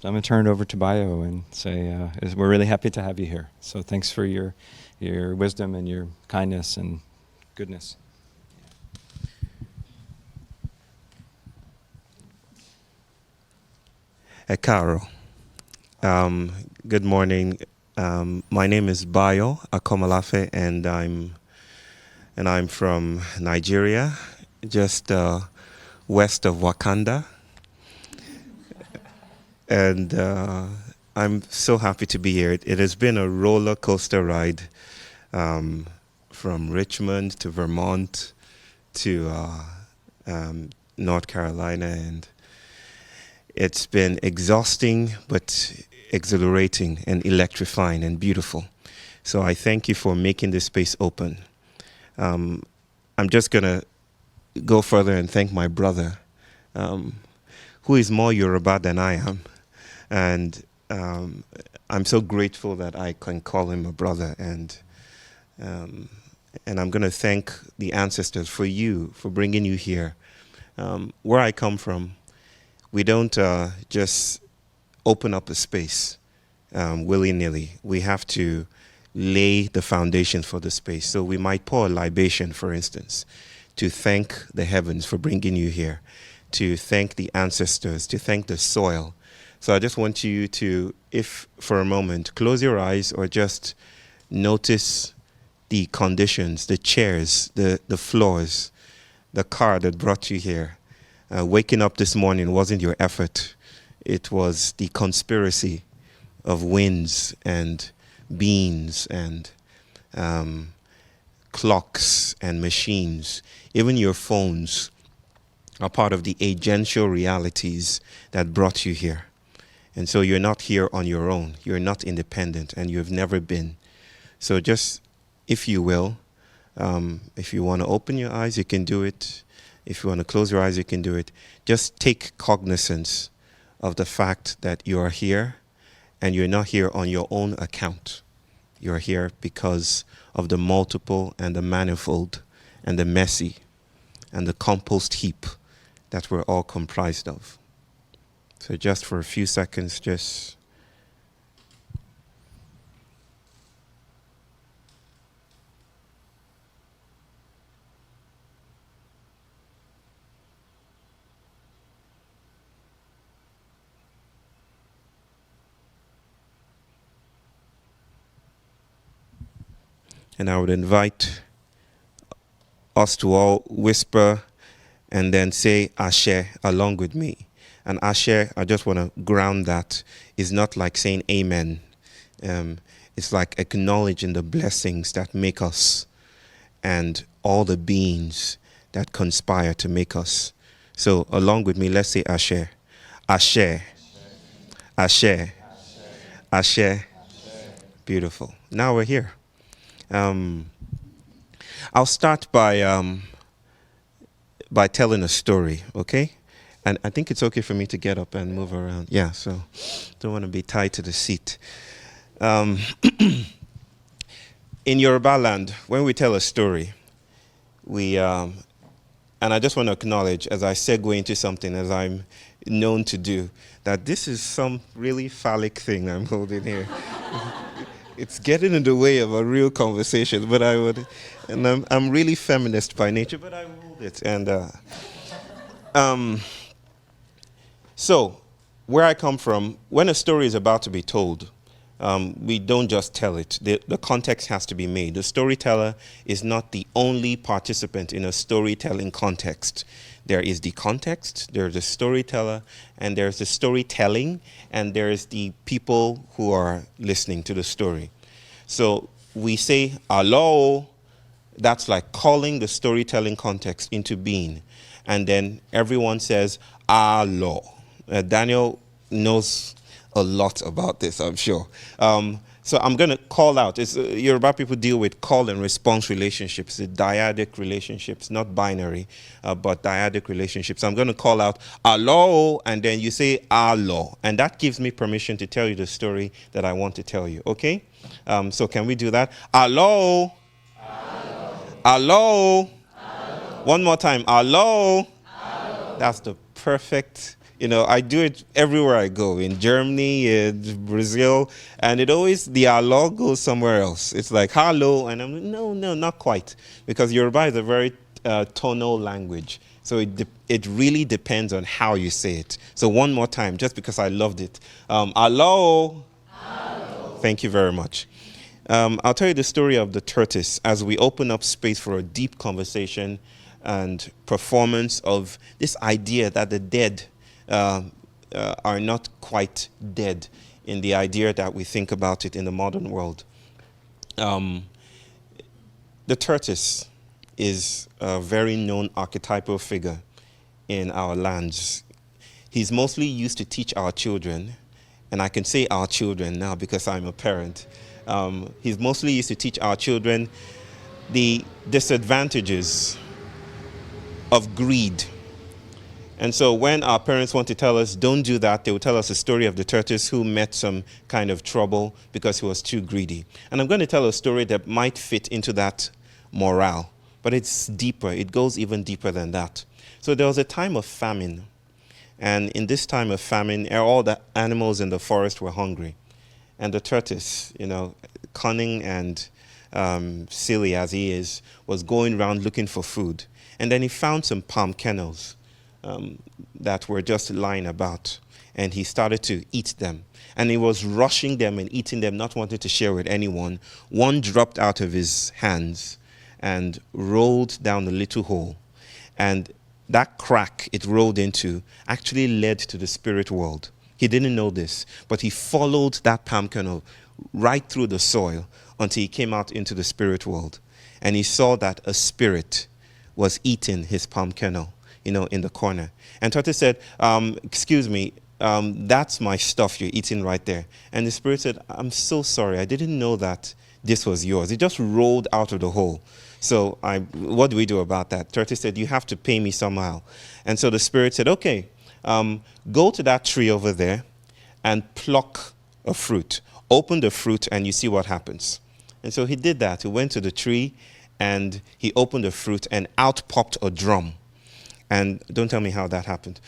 So I'm going to turn it over to Bayo and say we're really happy to have you here. So thanks for your wisdom and your kindness and goodness. Caro. Good morning. My name is Bayo Akomolafe, and I'm from Nigeria, just west of Wakanda. And I'm so happy to be here. It has been a roller coaster ride from Richmond to Vermont to North Carolina, and it's been exhausting but exhilarating and electrifying and beautiful. So I thank you for making this space open. I'm just going to go further and thank my brother, who is more Yoruba than I am. And I'm so grateful that I can call him a brother. And I'm going to thank the ancestors for bringing you here. Where I come from, we don't just open up a space willy-nilly. We have to lay the foundation for the space. So we might pour a libation, for instance, to thank the heavens for bringing you here, to thank the ancestors, to thank the soil. So I just want you to, if for a moment, close your eyes or just notice the conditions, the chairs, the floors, the car that brought you here. Waking up this morning wasn't your effort. It was the conspiracy of winds and beings and clocks and machines. Even your phones are part of the agential realities that brought you here. And so you're not here on your own. You're not independent, and you've never been. So just, if you will, if you want to open your eyes, you can do it. If you want to close your eyes, you can do it. Just take cognizance of the fact that you are here, and you're not here on your own account. You're here because of the multiple and the manifold and the messy and the compost heap that we're all comprised of. So just for a few seconds, just and I would invite us to all whisper and then say Ashe along with me. And Ashe, I just want to ground that, is not like saying amen. It's like acknowledging the blessings that make us and all the beings that conspire to make us. So along with me, let's say Ashe. Ashe. Ashe. Ashe. Beautiful. Now we're here. I'll start by telling a story, okay? And I think it's okay for me to get up and move around. Yeah, so don't want to be tied to the seat. In Yoruba land, when we tell a story, we, and I just want to acknowledge, as I segue into something, as I'm known to do, that this is some really phallic thing I'm holding here. It's getting in the way of a real conversation, but I would, and I'm really feminist by nature, but I will hold it. And so, where I come from, when a story is about to be told, we don't just tell it. The context has to be made. The storyteller is not the only participant in a storytelling context. There is the context, there's the storyteller, and there's the storytelling, and there's the people who are listening to the story. So we say, hello, that's like calling the storytelling context into being. And then everyone says, hello. Daniel knows a lot about this, I'm sure. So I'm going to call out. Yoruba people deal with call and response relationships, the dyadic relationships, not binary, but dyadic relationships. I'm going to call out, hello, and then you say, hello. And that gives me permission to tell you the story that I want to tell you, okay? So can we do that? Hello. Hello. Hello. Hello. One more time. Hello. Hello. That's the perfect I do it everywhere I go, in Germany, in Brazil, and the hello goes somewhere else. It's like, hello, and I'm like, no, not quite. Because Yoruba is a very tonal language. So it really depends on how you say it. So one more time, just because I loved it. Hello. Hello. Thank you very much. I'll tell you the story of the tortoise as we open up space for a deep conversation and performance of this idea that the dead are not quite dead in the idea that we think about it in the modern world. The tortoise is a very known archetypal figure in our lands. He's mostly used to teach our children, and I can say our children now because I'm a parent. He's mostly used to teach our children the disadvantages of greed. And so when our parents want to tell us, don't do that, they will tell us a story of the tortoise who met some kind of trouble because he was too greedy. And I'm going to tell a story that might fit into that morale, but it's deeper. It goes even deeper than that. So there was a time of famine. And in this time of famine, all the animals in the forest were hungry. And the tortoise, cunning and silly as he is, was going around looking for food. And then he found some palm kernels that were just lying about. And he started to eat them. And he was rushing them and eating them, not wanting to share with anyone. One dropped out of his hands and rolled down a little hole. And that crack it rolled into actually led to the spirit world. He didn't know this, but he followed that palm kernel right through the soil until he came out into the spirit world. And he saw that a spirit was eating his palm kernel, in the corner. And tortoise said, excuse me, that's my stuff you're eating right there. And the spirit said, I'm so sorry. I didn't know that this was yours. It just rolled out of the hole. So what do we do about that? Tortoise said, you have to pay me somehow. And so the spirit said, okay, go to that tree over there and pluck a fruit. Open the fruit and you see what happens. And so he did that. He went to the tree and he opened the fruit and out popped a drum. And don't tell me how that happened.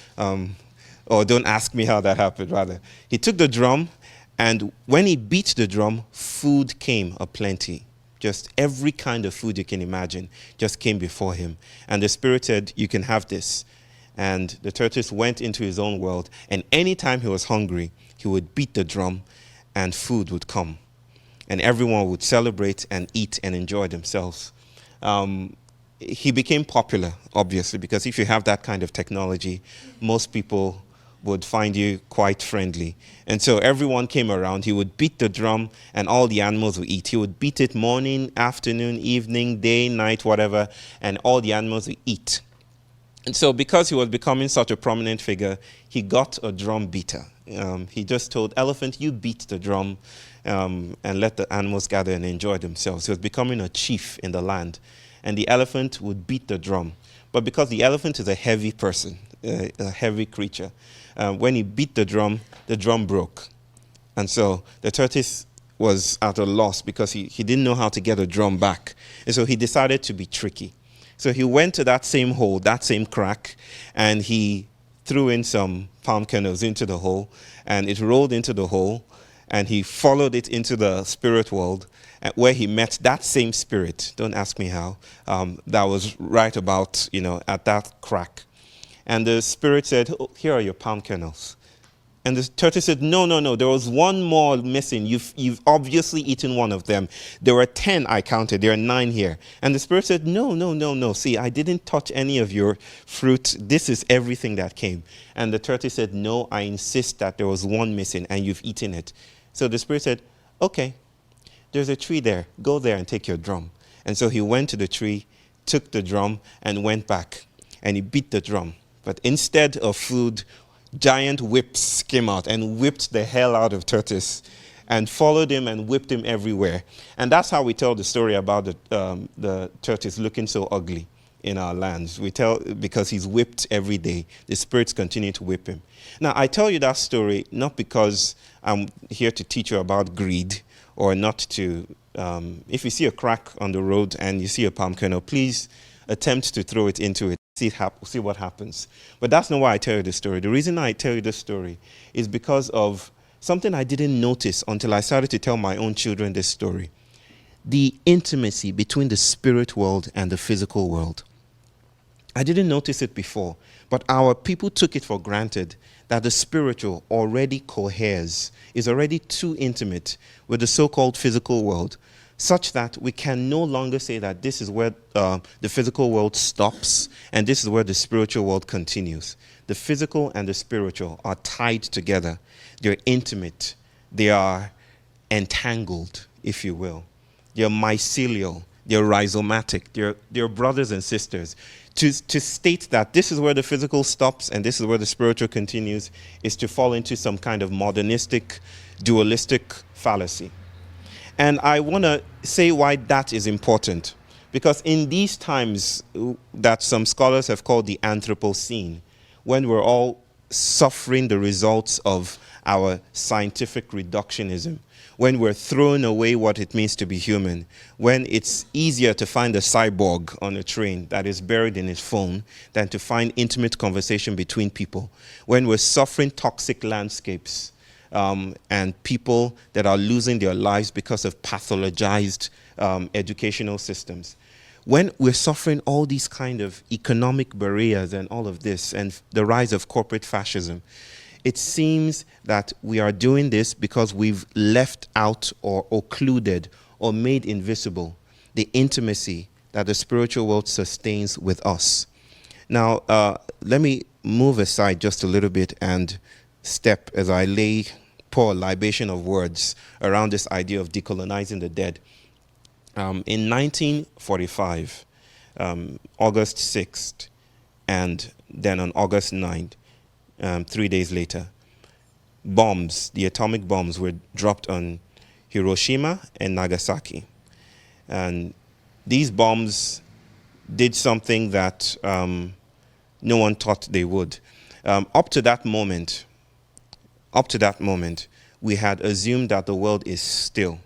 Or don't ask me how that happened, rather. He took the drum, and when he beat the drum, food came aplenty. Just every kind of food you can imagine just came before him. And the spirit said, you can have this. And the tortoise went into his own world, and anytime he was hungry, he would beat the drum, and food would come. And everyone would celebrate and eat and enjoy themselves. He became popular, obviously, because if you have that kind of technology, most people would find you quite friendly. And so everyone came around. He would beat the drum, and all the animals would eat. He would beat it morning, afternoon, evening, day, night, whatever, and all the animals would eat. And so because he was becoming such a prominent figure, he got a drum beater. He just told elephant, you beat the drum, and let the animals gather and enjoy themselves. He was becoming a chief in the land. And the elephant would beat the drum. But because the elephant is a heavy person, a heavy creature, when he beat the drum broke. And so the tortoise was at a loss because he didn't know how to get a drum back. And so he decided to be tricky. So he went to that same hole, that same crack, and he threw in some palm kernels into the hole, and it rolled into the hole, and he followed it into the spirit world, where he met that same spirit, don't ask me how, that was right about, at that crack. And the spirit said, oh, here are your palm kernels. And the tortoise said, no, there was one more missing. You've obviously eaten one of them. There were 10 I counted. There are 9 here. And the spirit said, no. See, I didn't touch any of your fruit. This is everything that came. And the tortoise said, no, I insist that there was one missing and you've eaten it. So the spirit said, okay, there's a tree there. Go there and take your drum. And so he went to the tree, took the drum, and went back. And he beat the drum. But instead of food, giant whips came out and whipped the hell out of tortoise and followed him and whipped him everywhere. And that's how we tell the story about the tortoise looking so ugly in our lands. We tell because he's whipped every day. The spirits continue to whip him. Now, I tell you that story not because I'm here to teach you about greed or not to, if you see a crack on the road and you see a palm kernel, please attempt to throw it into it. see what happens. But that's not why I tell you this story. The reason I tell you this story is because of something I didn't notice until I started to tell my own children this story. The intimacy between the spirit world and the physical world. I didn't notice it before, but our people took it for granted that the spiritual already coheres, is already too intimate with the so-called physical world, such that we can no longer say that this is where the physical world stops and this is where the spiritual world continues. The physical and the spiritual are tied together. They're intimate. They are entangled, if you will. They're mycelial. They're rhizomatic. They're brothers and sisters. To state that this is where the physical stops and this is where the spiritual continues is to fall into some kind of modernistic, dualistic fallacy. And I want to say why that is important. Because in these times that some scholars have called the Anthropocene, when we're all suffering the results of our scientific reductionism, when we're throwing away what it means to be human, when it's easier to find a cyborg on a train that is buried in his phone than to find intimate conversation between people, when we're suffering toxic landscapes, and people that are losing their lives because of pathologized educational systems. When we're suffering all these kind of economic barriers and all of this, and the rise of corporate fascism, it seems that we are doing this because we've left out or occluded or made invisible the intimacy that the spiritual world sustains with us. Now, let me move aside just a little bit and step as I pour a libation of words around this idea of decolonizing the dead. In 1945, August 6th, and then on August 9th, 3 days later, the atomic bombs were dropped on Hiroshima and Nagasaki. And these bombs did something that no one thought they would. Up to that moment, we had assumed that the world is still,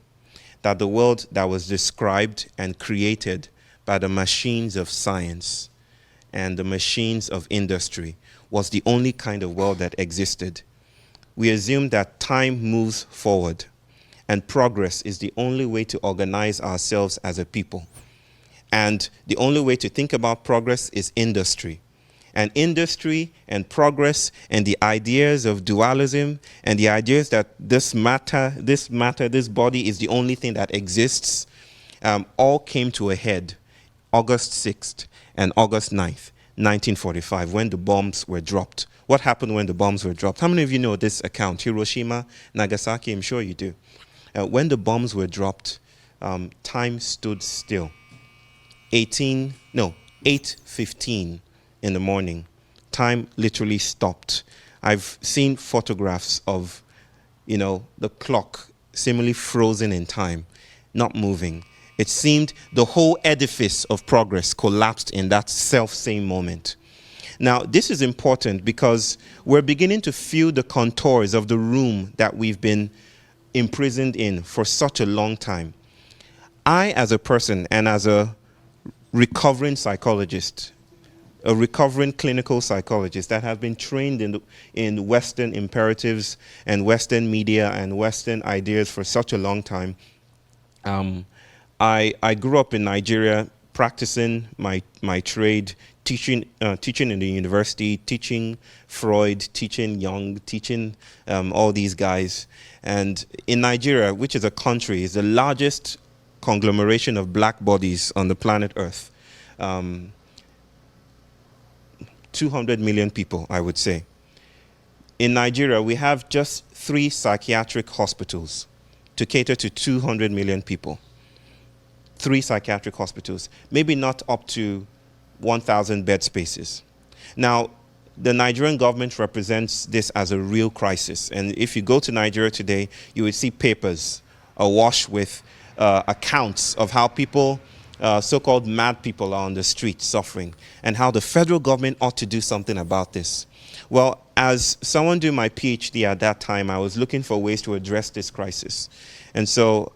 that the world that was described and created by the machines of science and the machines of industry was the only kind of world that existed. We assumed that time moves forward and progress is the only way to organize ourselves as a people. And the only way to think about progress is industry. And industry and progress and the ideas of dualism and the ideas that this body is the only thing that exists, all came to a head August 6th and August 9th, 1945, when the bombs were dropped. What happened when the bombs were dropped? How many of you know this account? Hiroshima, Nagasaki, I'm sure you do. When the bombs were dropped, time stood still. 8:15 in the morning, time literally stopped. I've seen photographs of, the clock seemingly frozen in time, not moving. It seemed the whole edifice of progress collapsed in that self-same moment. Now, this is important because we're beginning to feel the contours of the room that we've been imprisoned in for such a long time. I, as a person and as a recovering psychologist, a recovering clinical psychologist that have been trained in Western imperatives and Western media and Western ideas for such a long time. I grew up in Nigeria practicing my trade, teaching in the university, teaching Freud, teaching Jung, teaching all these guys. And in Nigeria, which is a country, is the largest conglomeration of black bodies on the planet Earth. 200 million people, I would say. In Nigeria, we have just 3 psychiatric hospitals to cater to 200 million people. 3 psychiatric hospitals, maybe not up to 1,000 bed spaces. Now, the Nigerian government represents this as a real crisis. And if you go to Nigeria today, you will see papers awash with accounts of how people, so-called mad people, are on the street suffering, and how the federal government ought to do something about this. Well, as someone doing my PhD at that time, I was looking for ways to address this crisis. And so,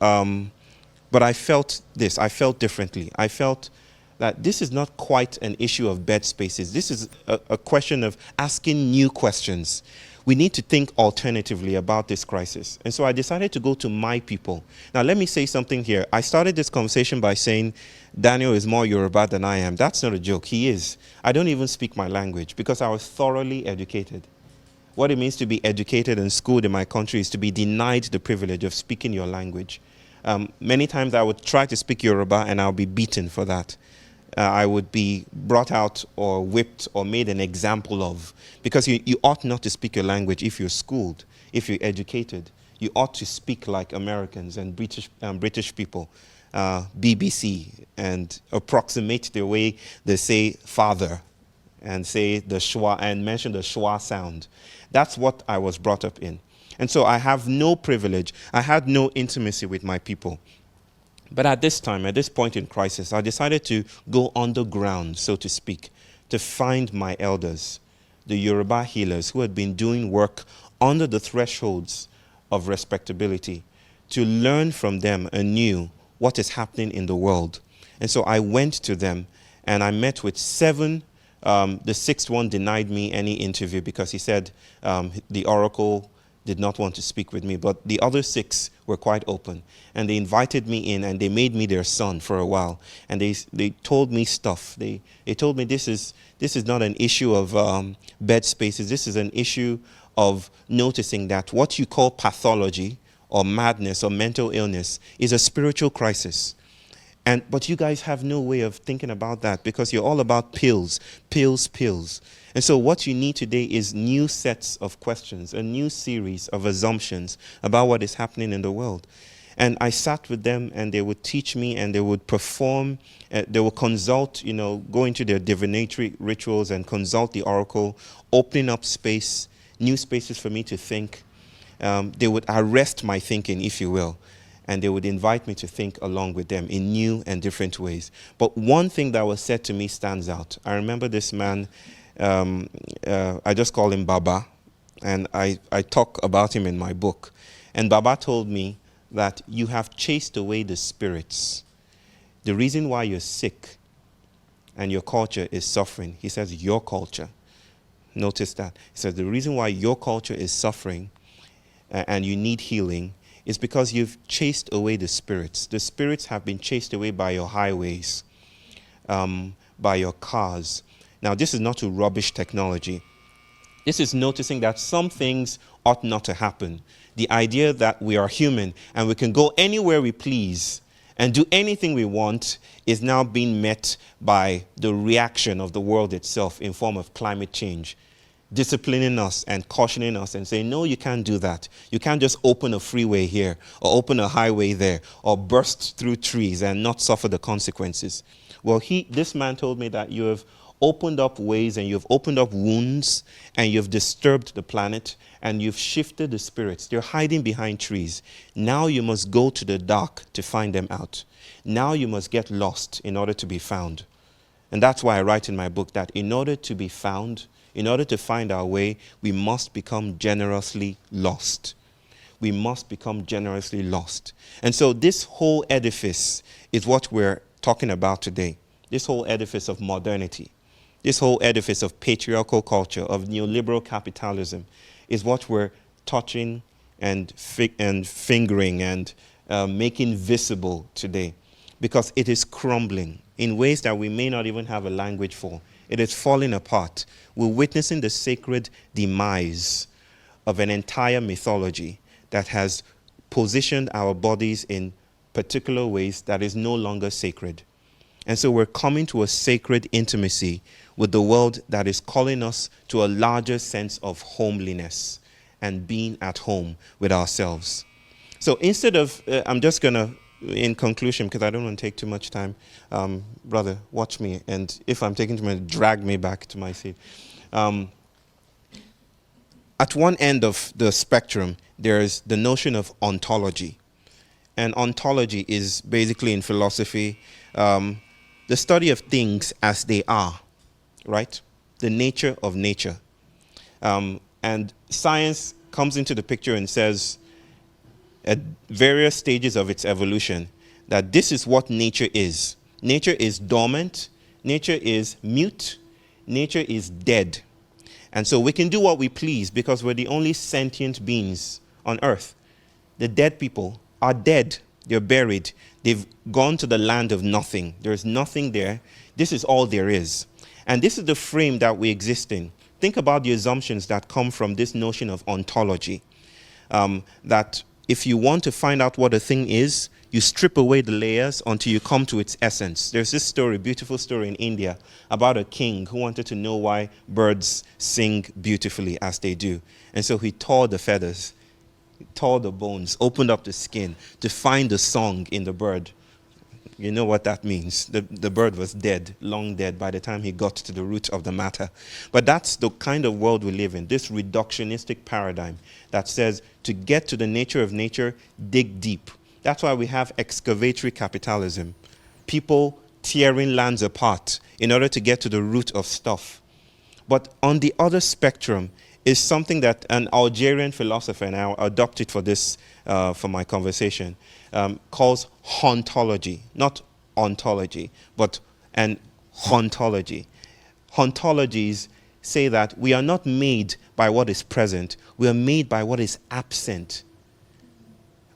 but I felt this. I felt differently. I felt that this is not quite an issue of bed spaces. This is a question of asking new questions. We need to think alternatively about this crisis. And so I decided to go to my people. Now, let me say something here. I started this conversation by saying Daniel is more Yoruba than I am. That's not a joke. He is. I don't even speak my language because I was thoroughly educated. What it means to be educated and schooled in my country is to be denied the privilege of speaking your language. Many times I would try to speak Yoruba and I'll be beaten for that. I would be brought out or whipped or made an example of. Because you ought not to speak your language if you're schooled, if you're educated. You ought to speak like Americans and British people, BBC, and approximate the way they say father and say the schwa and mention the schwa sound. That's what I was brought up in. And so I have no privilege. I had no intimacy with my people. But at this time, at this point in crisis, I decided to go underground, so to speak, to find my elders, the Yoruba healers who had been doing work under the thresholds of respectability, to learn from them anew what is happening in the world. And so I went to them and I met with 7. The 6th one denied me any interview because he said the oracle did not want to speak with me, but the other 6 were quite open. And they invited me in and they made me their son for a while. And they told me stuff. They told me this is not an issue of bed spaces. This is an issue of noticing that what you call pathology or madness or mental illness is a spiritual crisis. But you guys have no way of thinking about that because you're all about pills, pills, pills. And so what you need today is new sets of questions, a new series of assumptions about what is happening in the world. And I sat with them and they would teach me and they would perform, they would consult, go into their divinatory rituals and consult the oracle, opening up space, new spaces for me to think. They would arrest my thinking, if you will. And they would invite me to think along with them in new and different ways. But one thing that was said to me stands out. I remember this man, I just call him Baba, and I talk about him in my book. And Baba told me that you have chased away the spirits. The reason why you're sick and your culture is suffering, he says your culture. Notice that. He says the reason why your culture is suffering and you need healing is because you've chased away the spirits. The spirits have been chased away by your highways, by your cars. Now, this is not to rubbish technology. This is noticing that some things ought not to happen. The idea that we are human and we can go anywhere we please and do anything we want is now being met by the reaction of the world itself in form of climate change, disciplining us and cautioning us and saying, no, you can't do that. You can't just open a freeway here or open a highway there or burst through trees and not suffer the consequences. Well, this man told me that you have opened up ways and you've opened up wounds and you've disturbed the planet and you've shifted the spirits. They're hiding behind trees. Now you must go to the dark to find them out. Now you must get lost in order to be found. And that's why I write in my book that in order to be found, in order to find our way, we must become generously lost. We must become generously lost. And so this whole edifice is what we're talking about today. This whole edifice of modernity, this whole edifice of patriarchal culture, of neoliberal capitalism, is what we're touching and fingering and making visible today. Because it is crumbling in ways that we may not even have a language for. It is falling apart. We're witnessing the sacred demise of an entire mythology that has positioned our bodies in particular ways that is no longer sacred. And so we're coming to a sacred intimacy with the world that is calling us to a larger sense of homeliness and being at home with ourselves. So instead of, I'm just going to, in conclusion, because I don't want to take too much time, brother, watch me. And if I'm taking too much, drag me back to my seat. At one end of the spectrum, there's the notion of ontology. And ontology is basically in philosophy, the study of things as they are, right? The nature of nature. And science comes into the picture and says, at various stages of its evolution, that this is what nature is. Nature is dormant, Nature is mute. Nature is dead. And so we can do what we please because we're the only sentient beings on earth. The dead people are dead. They're buried. They've gone to the land of nothing. There's nothing there. This is all there is. And this is the frame that we exist in. Think about the assumptions that come from this notion of ontology. That if you want to find out what a thing is, you strip away the layers until you come to its essence. There's this story, beautiful story in India, about a king who wanted to know why birds sing beautifully as they do. And so he tore the feathers, tore the bones, opened up the skin to find the song in the bird. You know what that means. The bird was dead, long dead, by the time he got to the root of the matter. But that's the kind of world we live in, this reductionistic paradigm that says to get to the nature of nature, dig deep. That's why we have excavatory capitalism. People tearing lands apart in order to get to the root of stuff. But on the other spectrum is something that an Algerian philosopher, and I'll adopt it for this, for my conversation, calls hauntology. Not ontology, but an hauntology. Hauntologies say that we are not made by what is present. We are made by what is absent.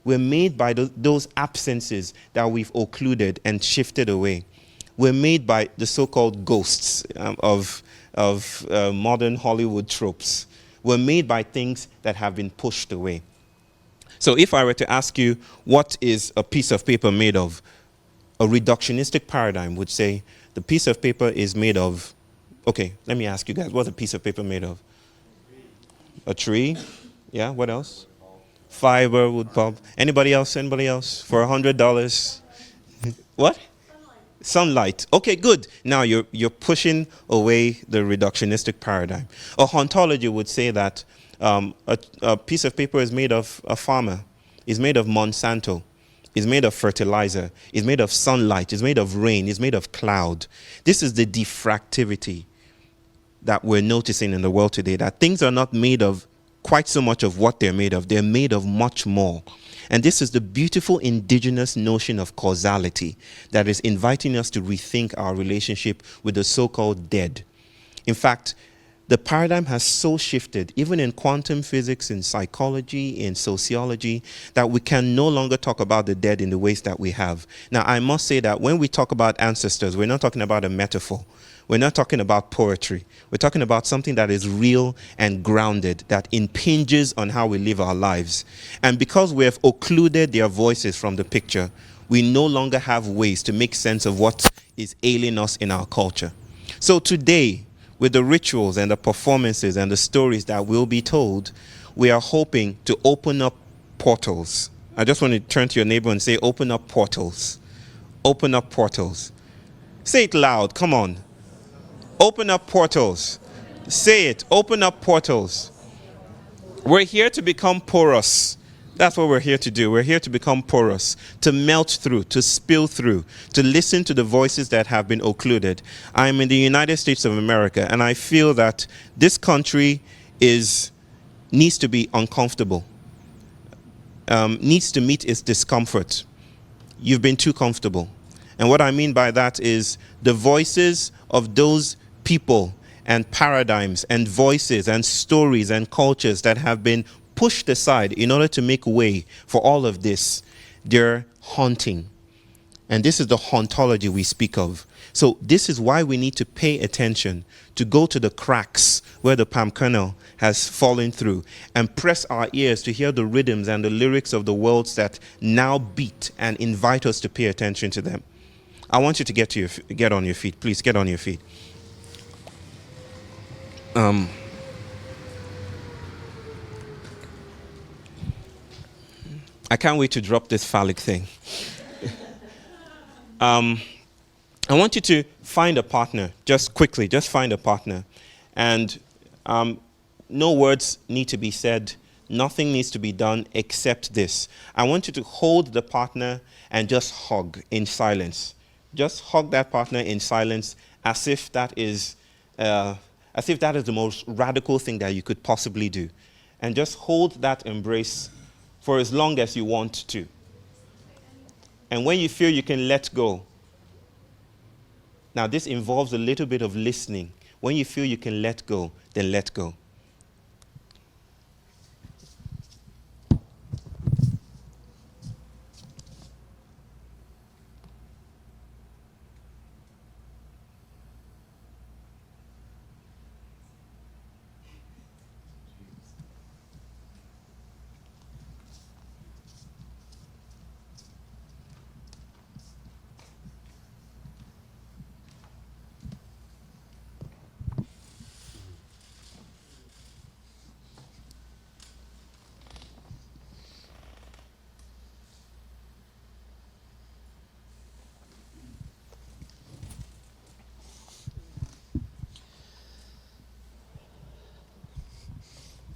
We're made by those absences that we've occluded and shifted away. We're made by the so-called ghosts of modern Hollywood tropes. We're made by things that have been pushed away. So if I were to ask you, what is a piece of paper made of? A reductionistic paradigm would say the piece of paper is made of, okay, let me ask you guys, what's a piece of paper made of? A tree? Yeah, what else? Fiber, wood pulp. Anybody else? Anybody else? For $100? What? Sunlight. Okay, good. Now you're pushing away the reductionistic paradigm. A hauntology would say that a piece of paper is made of a farmer, is made of Monsanto, is made of fertilizer, is made of sunlight, is made of rain, is made of cloud. This is the diffractivity that we're noticing in the world today, that things are not made of quite so much of what they're made of. They're made of much more. And this is the beautiful indigenous notion of causality that is inviting us to rethink our relationship with the so-called dead. In fact, the paradigm has so shifted, even in quantum physics, in psychology, in sociology, that we can no longer talk about the dead in the ways that we have. Now, I must say that when we talk about ancestors, we're not talking about a metaphor. We're not talking about poetry. We're talking about something that is real and grounded, that impinges on how we live our lives. And because we have occluded their voices from the picture, we no longer have ways to make sense of what is ailing us in our culture. So today, with the rituals and the performances and the stories that will be told, we are hoping to open up portals. I just want to turn to your neighbor and say, open up portals. Open up portals. Say it loud, come on. Open up portals. Say it, open up portals. We're here to become porous. That's what we're here to do. We're here to become porous, to melt through, to spill through, to listen to the voices that have been occluded. I'm in the United States of America, and I feel that this country needs to be uncomfortable, needs to meet its discomfort. You've been too comfortable. And what I mean by that is the voices of those people and paradigms and voices and stories and cultures that have been pushed aside in order to make way for all of this, they're haunting. And this is the hauntology we speak of. So this is why we need to pay attention, to go to the cracks where the palm kernel has fallen through and press our ears to hear the rhythms and the lyrics of the worlds that now beat and invite us to pay attention to them. I want you to get on your feet. Please get on your feet. I can't wait to drop this phallic thing. I want you to find a partner, just quickly, just find a partner. And no words need to be said. Nothing needs to be done except this. I want you to hold the partner and just hug in silence. Just hug that partner in silence as if that is the most radical thing that you could possibly do. And just hold that embrace for as long as you want to. And when you feel you can let go, Now, this involves a little bit of listening. When you feel you can let go, then let go.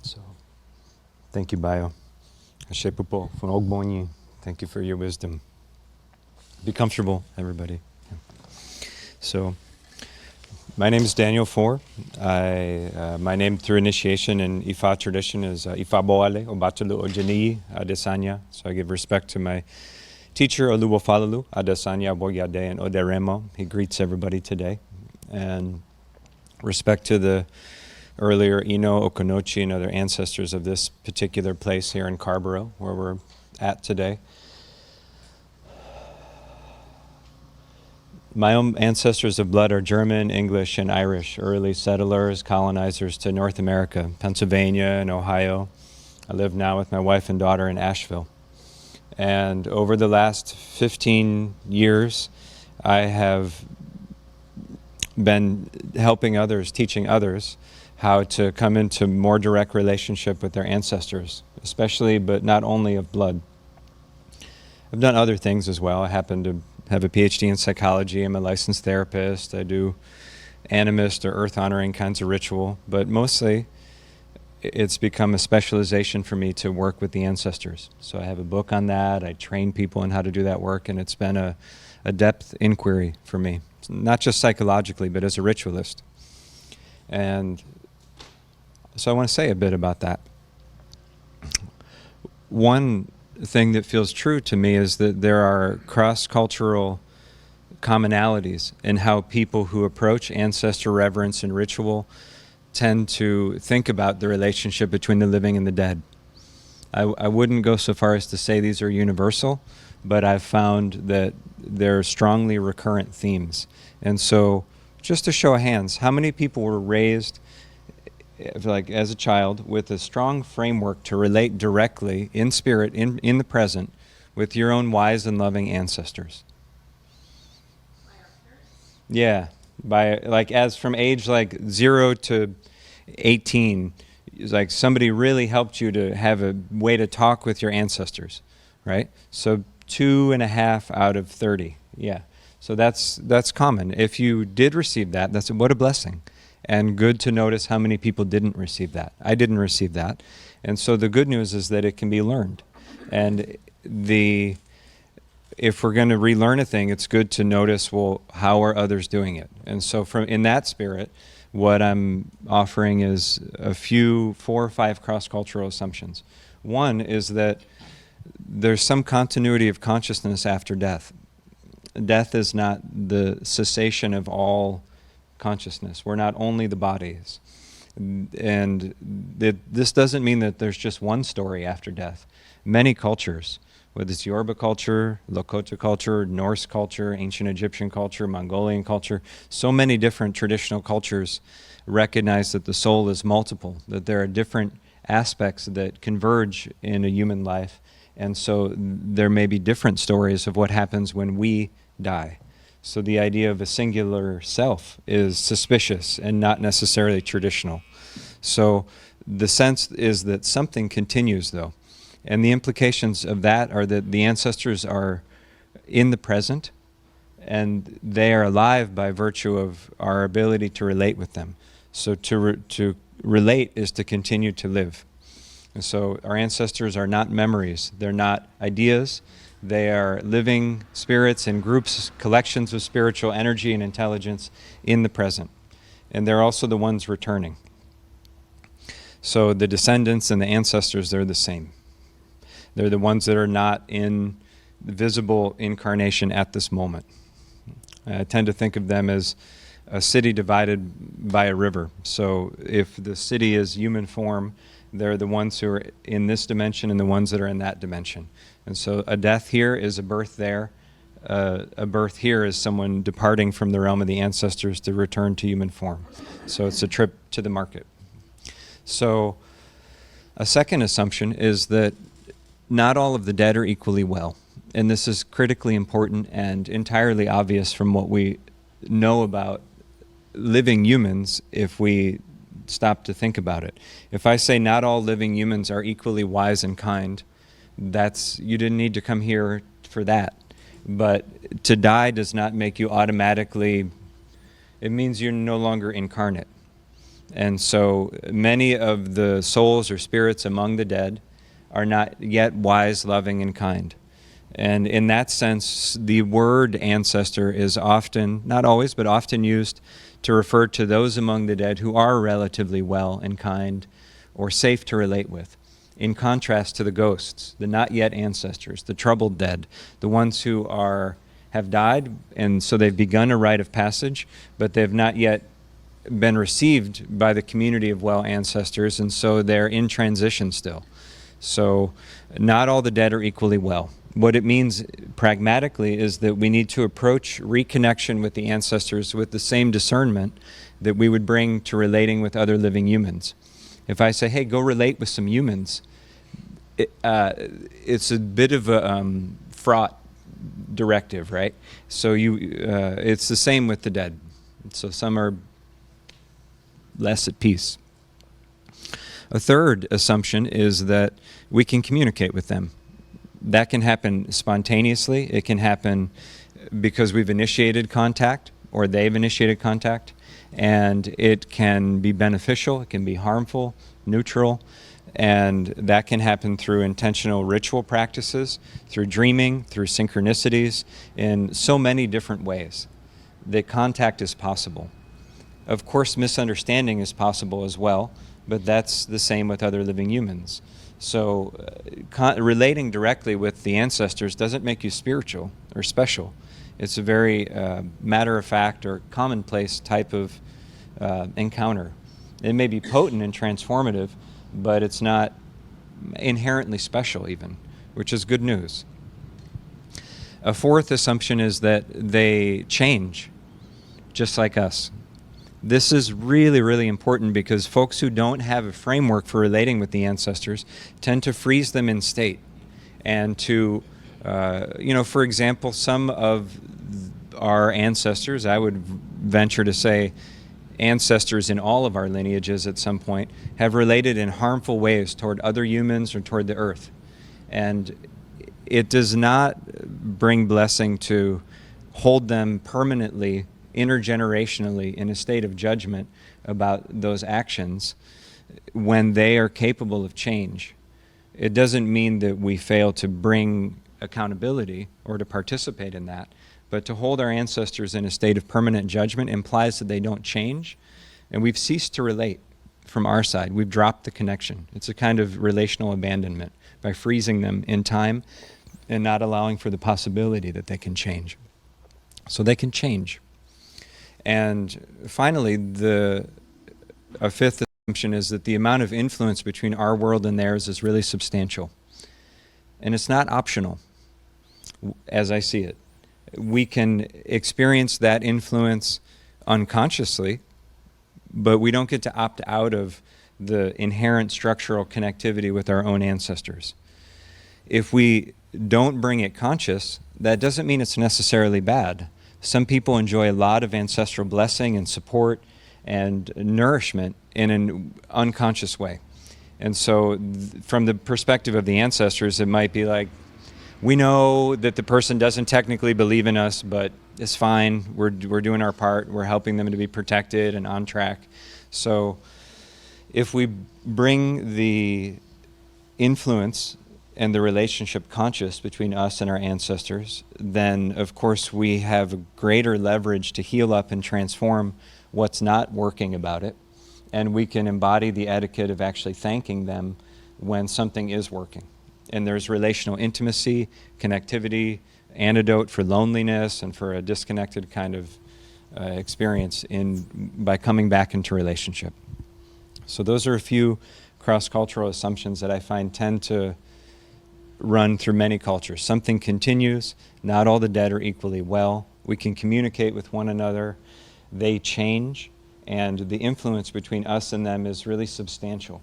So, thank you, Bayo. Ashepupo, Funogbonyi. Thank you for your wisdom. Be comfortable, everybody. Yeah. So, my name is Daniel Foor. My name through initiation in Ifa tradition is Ifa Boale, Obatulu Ojani Adesanya. So I give respect to my teacher, Oluwafalalu Adesanya Boyade and Oderemo. He greets everybody today. And respect to the earlier Ino, Okonochi, and other ancestors of this particular place here in Carborough, where we're at today. My own ancestors of blood are German, English, and Irish, early settlers, colonizers to North America, Pennsylvania and Ohio. I live now with my wife and daughter in Asheville. And over the last 15 years, I have been helping others, teaching others, how to come into more direct relationship with their ancestors, especially, but not only of blood. I've done other things as well. I happen to have a PhD in psychology. I'm a licensed therapist. I do animist or earth honoring kinds of ritual, but mostly it's become a specialization for me to work with the ancestors. So I have a book on that. I train people in how to do that work, and it's been a depth inquiry for me, not just psychologically, but as a ritualist. And so I want to say a bit about that. One thing that feels true to me is that there are cross-cultural commonalities in how people who approach ancestor reverence and ritual tend to think about the relationship between the living and the dead. I wouldn't go so far as to say these are universal, but I've found that they're strongly recurrent themes. And so, just to show of hands, how many people were raised like as a child with a strong framework to relate directly in spirit, in the present, with your own wise and loving ancestors? Yeah, by like as from age like 0 to 18, it's like somebody really helped you to have a way to talk with your ancestors, right? So 2.5 out of 30, yeah. So that's common. If you did receive that, what a blessing. And good to notice how many people didn't receive that. I didn't receive that. And so the good news is that it can be learned. And if we're going to relearn a thing, it's good to notice, well, how are others doing it? And so in that spirit, what I'm offering is a few 4 or 5 cross-cultural assumptions. One is that there's some continuity of consciousness after death. Death is not the cessation of all consciousness. We're not only the bodies. And this doesn't mean that there's just one story after death. Many cultures, whether it's Yoruba culture, Lakota culture, Norse culture, ancient Egyptian culture, Mongolian culture, so many different traditional cultures recognize that the soul is multiple, that there are different aspects that converge in a human life. And so there may be different stories of what happens when we die. So the idea of a singular self is suspicious and not necessarily traditional. So the sense is that something continues, though. And the implications of that are that the ancestors are in the present, and they are alive by virtue of our ability to relate with them. So to relate is to continue to live. And so our ancestors are not memories. They're not ideas. They are living spirits in groups, collections of spiritual energy and intelligence in the present. And they're also the ones returning. So the descendants and the ancestors, they're the same. They're the ones that are not in the visible incarnation at this moment. I tend to think of them as a city divided by a river. So if the city is human form, they're the ones who are in this dimension and the ones that are in that dimension. And so a death here is a birth there. A birth here is someone departing from the realm of the ancestors to return to human form. So it's a trip to the market. So a second assumption is that not all of the dead are equally well. And this is critically important and entirely obvious from what we know about living humans if we stop to think about it. If I say not all living humans are equally wise and kind, you didn't need to come here for that. But to die does not make you automatically, it means you're no longer incarnate. And so many of the souls or spirits among the dead are not yet wise, loving, and kind. And in that sense, the word ancestor is often, not always, but often used to refer to those among the dead who are relatively well and kind or safe to relate with, in contrast to the ghosts, the not yet ancestors, the troubled dead, the ones who have died, and so they've begun a rite of passage, but they've not yet been received by the community of well ancestors, and so they're in transition still. So not all the dead are equally well. What it means pragmatically is that we need to approach reconnection with the ancestors with the same discernment that we would bring to relating with other living humans. If I say, hey, go relate with some humans, it's a bit of a fraught directive, right? So it's the same with the dead. So some are less at peace. A third assumption is that we can communicate with them. That can happen spontaneously. It can happen because we've initiated contact or they've initiated contact, and it can be beneficial, it can be harmful, neutral, and that can happen through intentional ritual practices, through dreaming, through synchronicities, in so many different ways that contact is possible. Of course, misunderstanding is possible as well, but that's the same with other living humans. So relating directly with the ancestors doesn't make you spiritual or special. It's a very matter-of-fact or commonplace type of encounter. It may be potent and transformative, but it's not inherently special even, which is good news. A fourth assumption is that they change, just like us. This is really, really important because folks who don't have a framework for relating with the ancestors tend to freeze them in state. And to, for example, some of our ancestors, I would venture to say ancestors in all of our lineages at some point, have related in harmful ways toward other humans or toward the earth. And it does not bring blessing to hold them permanently intergenerationally in a state of judgment about those actions when they are capable of change. It doesn't mean that we fail to bring accountability or to participate in that, but to hold our ancestors in a state of permanent judgment implies that they don't change, and we've ceased to relate from our side. We've dropped the connection. It's a kind of relational abandonment by freezing them in time and not allowing for the possibility that they can change. So they can change. And finally, a fifth assumption is that the amount of influence between our world and theirs is really substantial. And it's not optional, as I see it. We can experience that influence unconsciously, but we don't get to opt out of the inherent structural connectivity with our own ancestors. If we don't bring it conscious, that doesn't mean it's necessarily bad. Some people enjoy a lot of ancestral blessing and support and nourishment in an unconscious way. And so from the perspective of the ancestors, it might be like, we know that the person doesn't technically believe in us, but it's fine. We're doing our part. We're helping them to be protected and on track. So if we bring the influence and the relationship conscious between us and our ancestors, then of course we have a greater leverage to heal up and transform what's not working about it. And we can embody the etiquette of actually thanking them when something is working. And there's relational intimacy, connectivity, antidote for loneliness and for a disconnected kind of experience by coming back into relationship. So those are a few cross-cultural assumptions that I find tend to run through many cultures. Something continues. Not all the dead are equally well. We can communicate with one another. They change, and the influence between us and them is really substantial.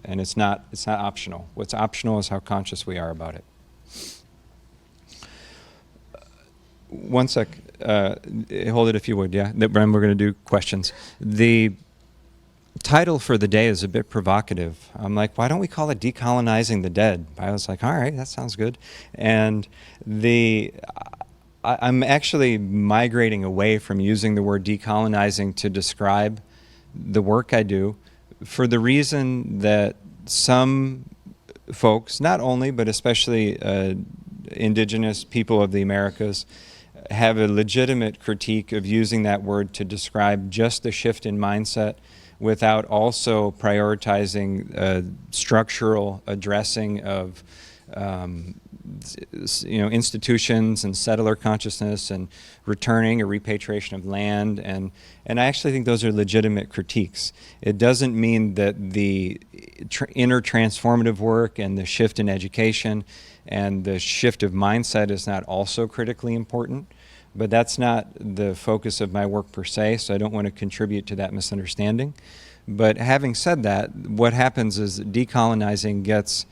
And it's not optional. What's optional is how conscious we are about it. One sec. Hold it if you would, yeah? Then we're going to do questions. The title for the day is a bit provocative. I'm like, why don't we call it Decolonizing the Dead? I was like, all right, that sounds good. And I'm actually migrating away from using the word decolonizing to describe the work I do for the reason that some folks, not only, but especially indigenous people of the Americas, have a legitimate critique of using that word to describe just the shift in mindset without also prioritizing structural addressing of institutions and settler consciousness and returning or repatriation of land, and I actually think those are legitimate critiques. It doesn't mean that the inner transformative work and the shift in education and the shift of mindset is not also critically important, but that's not the focus of my work per se, so I don't want to contribute to that misunderstanding. But having said that, what happens is decolonizing gets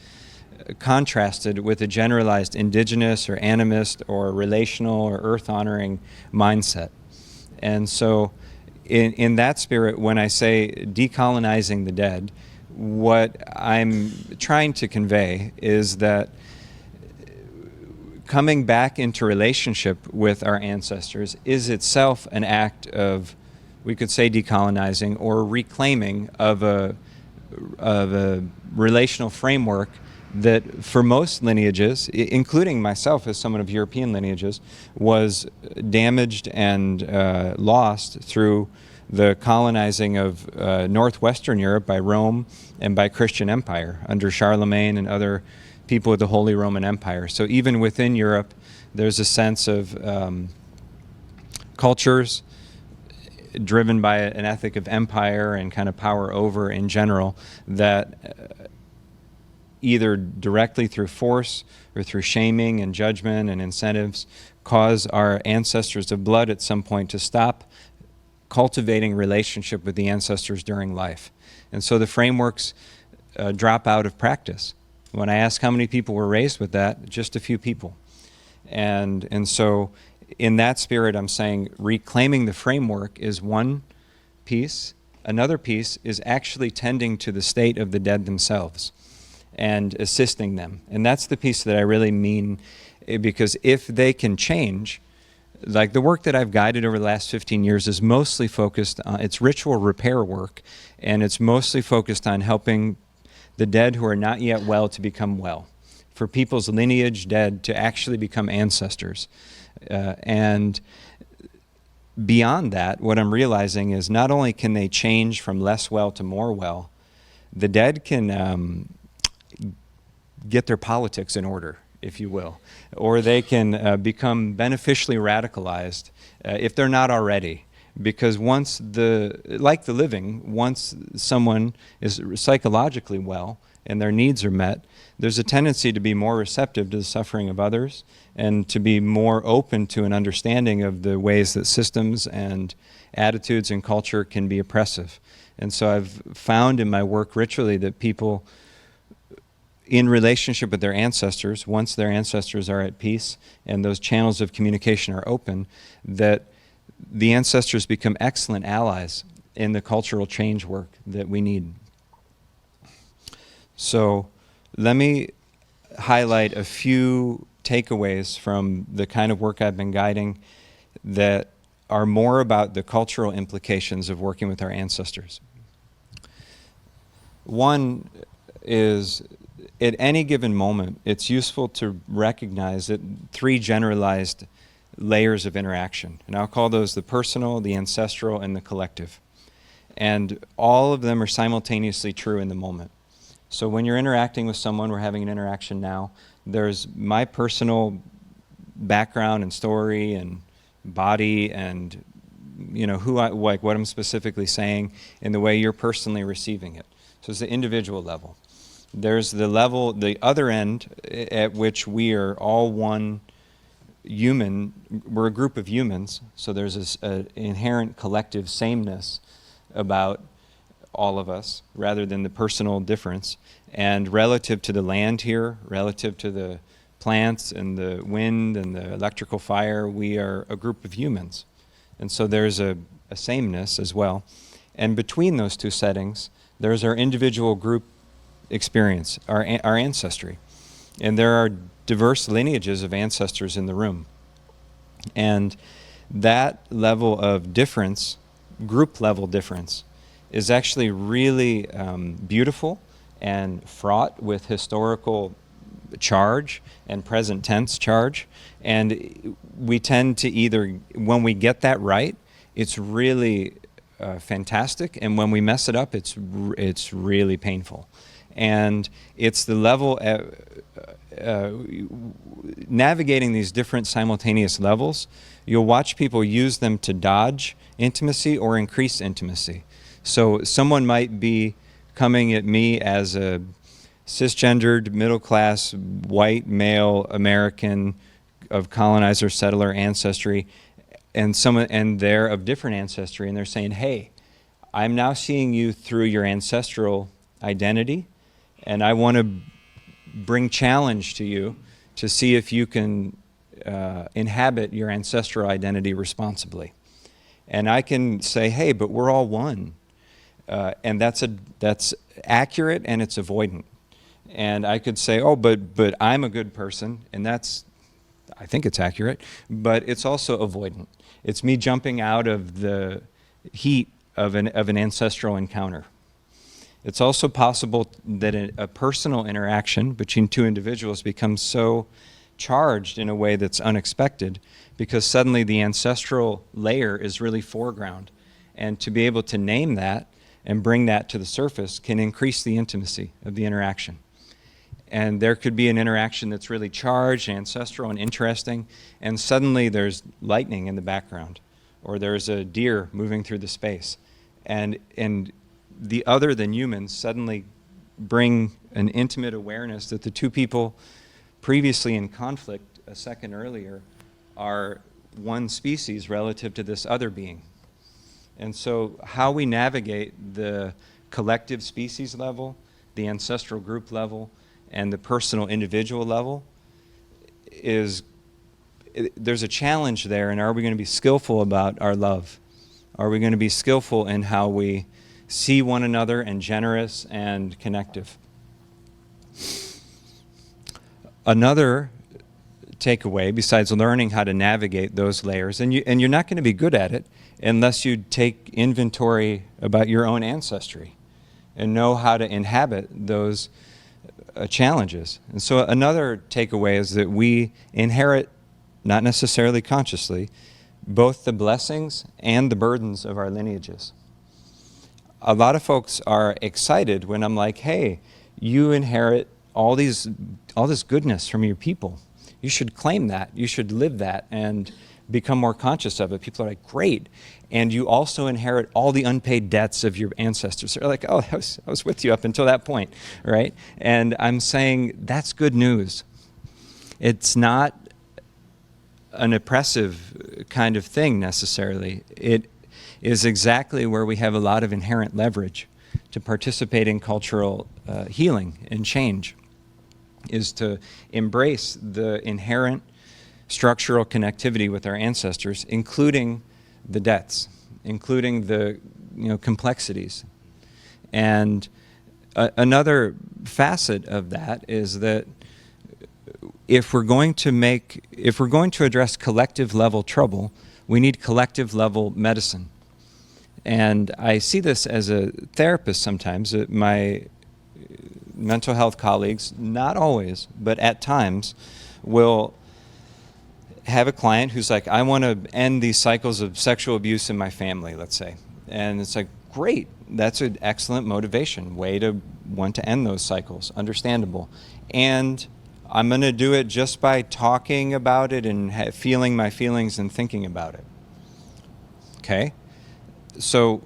contrasted with a generalized indigenous or animist or relational or earth-honoring mindset. And so in that spirit, when I say decolonizing the dead, what I'm trying to convey is that coming back into relationship with our ancestors is itself an act of, we could say, decolonizing or reclaiming of a relational framework that for most lineages, including myself as someone of European lineages, was damaged and lost through the colonizing of northwestern Europe by Rome and by Christian Empire under Charlemagne and other people of the Holy Roman Empire. So even within Europe, there's a sense of cultures driven by an ethic of empire and kind of power over in general that either directly through force or through shaming and judgment and incentives cause our ancestors of blood at some point to stop cultivating relationship with the ancestors during life. And so the frameworks drop out of practice. When I ask how many people were raised with that, just a few people. And so in that spirit, I'm saying reclaiming the framework is one piece. Another piece is actually tending to the state of the dead themselves and assisting them. And that's the piece that I really mean, because if they can change, like the work that I've guided over the last 15 years is mostly focused on, it's ritual repair work, and it's mostly focused on helping the dead who are not yet well to become well, for people's lineage dead to actually become ancestors. And beyond that, what I'm realizing is not only can they change from less well to more well, the dead can get their politics in order, if you will, or they can become beneficially radicalized if they're not already. Because once like the living, once someone is psychologically well and their needs are met, there's a tendency to be more receptive to the suffering of others and to be more open to an understanding of the ways that systems and attitudes and culture can be oppressive. And so I've found in my work ritually that people in relationship with their ancestors, once their ancestors are at peace and those channels of communication are open, that the ancestors become excellent allies in the cultural change work that we need. So let me highlight a few takeaways from the kind of work I've been guiding that are more about the cultural implications of working with our ancestors. One is, at any given moment, it's useful to recognize that three generalized layers of interaction. And I'll call those the personal, the ancestral, and the collective. And all of them are simultaneously true in the moment. So when you're interacting with someone, we're having an interaction now, there's my personal background and story and body and who I like, what I'm specifically saying, and the way you're personally receiving it. So it's the individual level. There's the level, the other end, at which we are all one human. We're a group of humans, so there's this inherent collective sameness about all of us, rather than the personal difference. And relative to the land here, relative to the plants and the wind and the electrical fire, we are a group of humans. And so there's a sameness as well. And between those two settings, there's our individual group experience, our ancestry. And there are diverse lineages of ancestors in the room. And that level of difference, group level difference, is actually really beautiful and fraught with historical charge and present tense charge. And we tend to either, when we get that right, it's really fantastic, and when we mess it up, it's really painful. And it's the level navigating these different simultaneous levels. You'll watch people use them to dodge intimacy or increase intimacy. So someone might be coming at me as a cisgendered, middle-class, white, male, American of colonizer, settler ancestry, and they're of different ancestry, and they're saying, hey, I'm now seeing you through your ancestral identity, and I want to bring challenge to you to see if you can inhabit your ancestral identity responsibly. And I can say, hey, but we're all one. And that's accurate, and it's avoidant. And I could say, oh, but I'm a good person, and I think it's accurate, but it's also avoidant. It's me jumping out of the heat of an ancestral encounter. It's also possible that a personal interaction between two individuals becomes so charged in a way that's unexpected, because suddenly the ancestral layer is really foreground. And to be able to name that and bring that to the surface can increase the intimacy of the interaction. And there could be an interaction that's really charged, ancestral, and interesting, and suddenly there's lightning in the background, or there's a deer moving through the space. And the other than humans suddenly bring an intimate awareness that the two people previously in conflict a second earlier are one species relative to this other being. And so how we navigate the collective species level, the ancestral group level, and the personal individual level there's a challenge there, and are we going to be skillful about our love? Are we going to be skillful in how we see one another and generous and connective? Another takeaway, besides learning how to navigate those layers, and you're not going to be good at it unless you take inventory about your own ancestry and know how to inhabit those challenges. And so another takeaway is that we inherit, not necessarily consciously, both the blessings and the burdens of our lineages. A lot of folks are excited when I'm like, hey, you inherit all this goodness from your people. You should claim that. You should live that and become more conscious of it. People are like, great. And you also inherit all the unpaid debts of your ancestors. They're like, oh, I was with you up until that point, right? And I'm saying that's good news. It's not an oppressive kind of thing necessarily. It is exactly where we have a lot of inherent leverage to participate in cultural healing and change, is to embrace the inherent structural connectivity with our ancestors, including the debts, including the complexities. And another facet of that is that if we're going to address collective level trouble, we need collective level medicine. And I see this as a therapist sometimes. My mental health colleagues, not always, but at times, will have a client who's like, I want to end these cycles of sexual abuse in my family, let's say. And it's like, great, that's an excellent motivation, way to want to end those cycles, understandable. And I'm going to do it just by talking about it and feeling my feelings and thinking about it. Okay? So,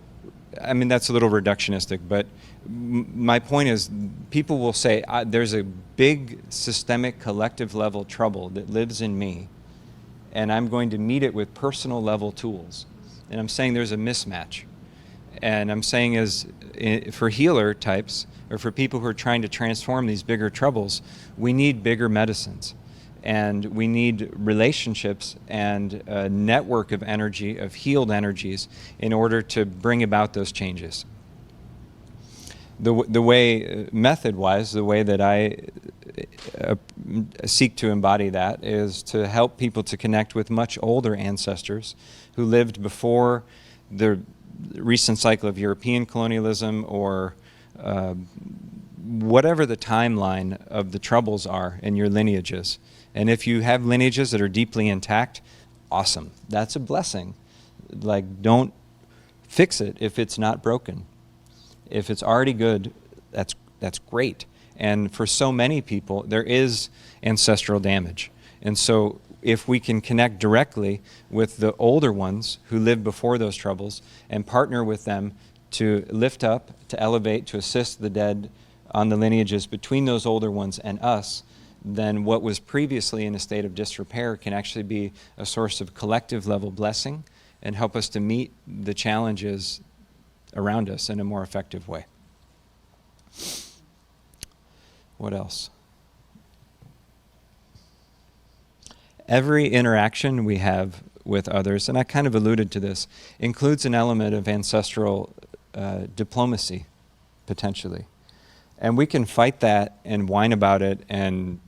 I mean, that's a little reductionistic, but my point is people will say, there's a big systemic collective level trouble that lives in me, and I'm going to meet it with personal level tools. And I'm saying there's a mismatch. And I'm saying for healer types, or for people who are trying to transform these bigger troubles, we need bigger medicines. And we need relationships and a network of energy, of healed energies, in order to bring about those changes. The way, method-wise, the way that I seek to embody that is to help people to connect with much older ancestors who lived before the recent cycle of European colonialism, or whatever the timeline of the troubles are in your lineages. And if you have lineages that are deeply intact, awesome. That's a blessing. Like, don't fix it if it's not broken. If it's already good, that's great. And for so many people, there is ancestral damage. And so if we can connect directly with the older ones who lived before those troubles and partner with them to lift up, to elevate, to assist the dead on the lineages between those older ones and us, then what was previously in a state of disrepair can actually be a source of collective level blessing and help us to meet the challenges around us in a more effective way. What else? Every interaction we have with others, and I kind of alluded to this, includes an element of ancestral diplomacy, potentially. And we can fight that and whine about it and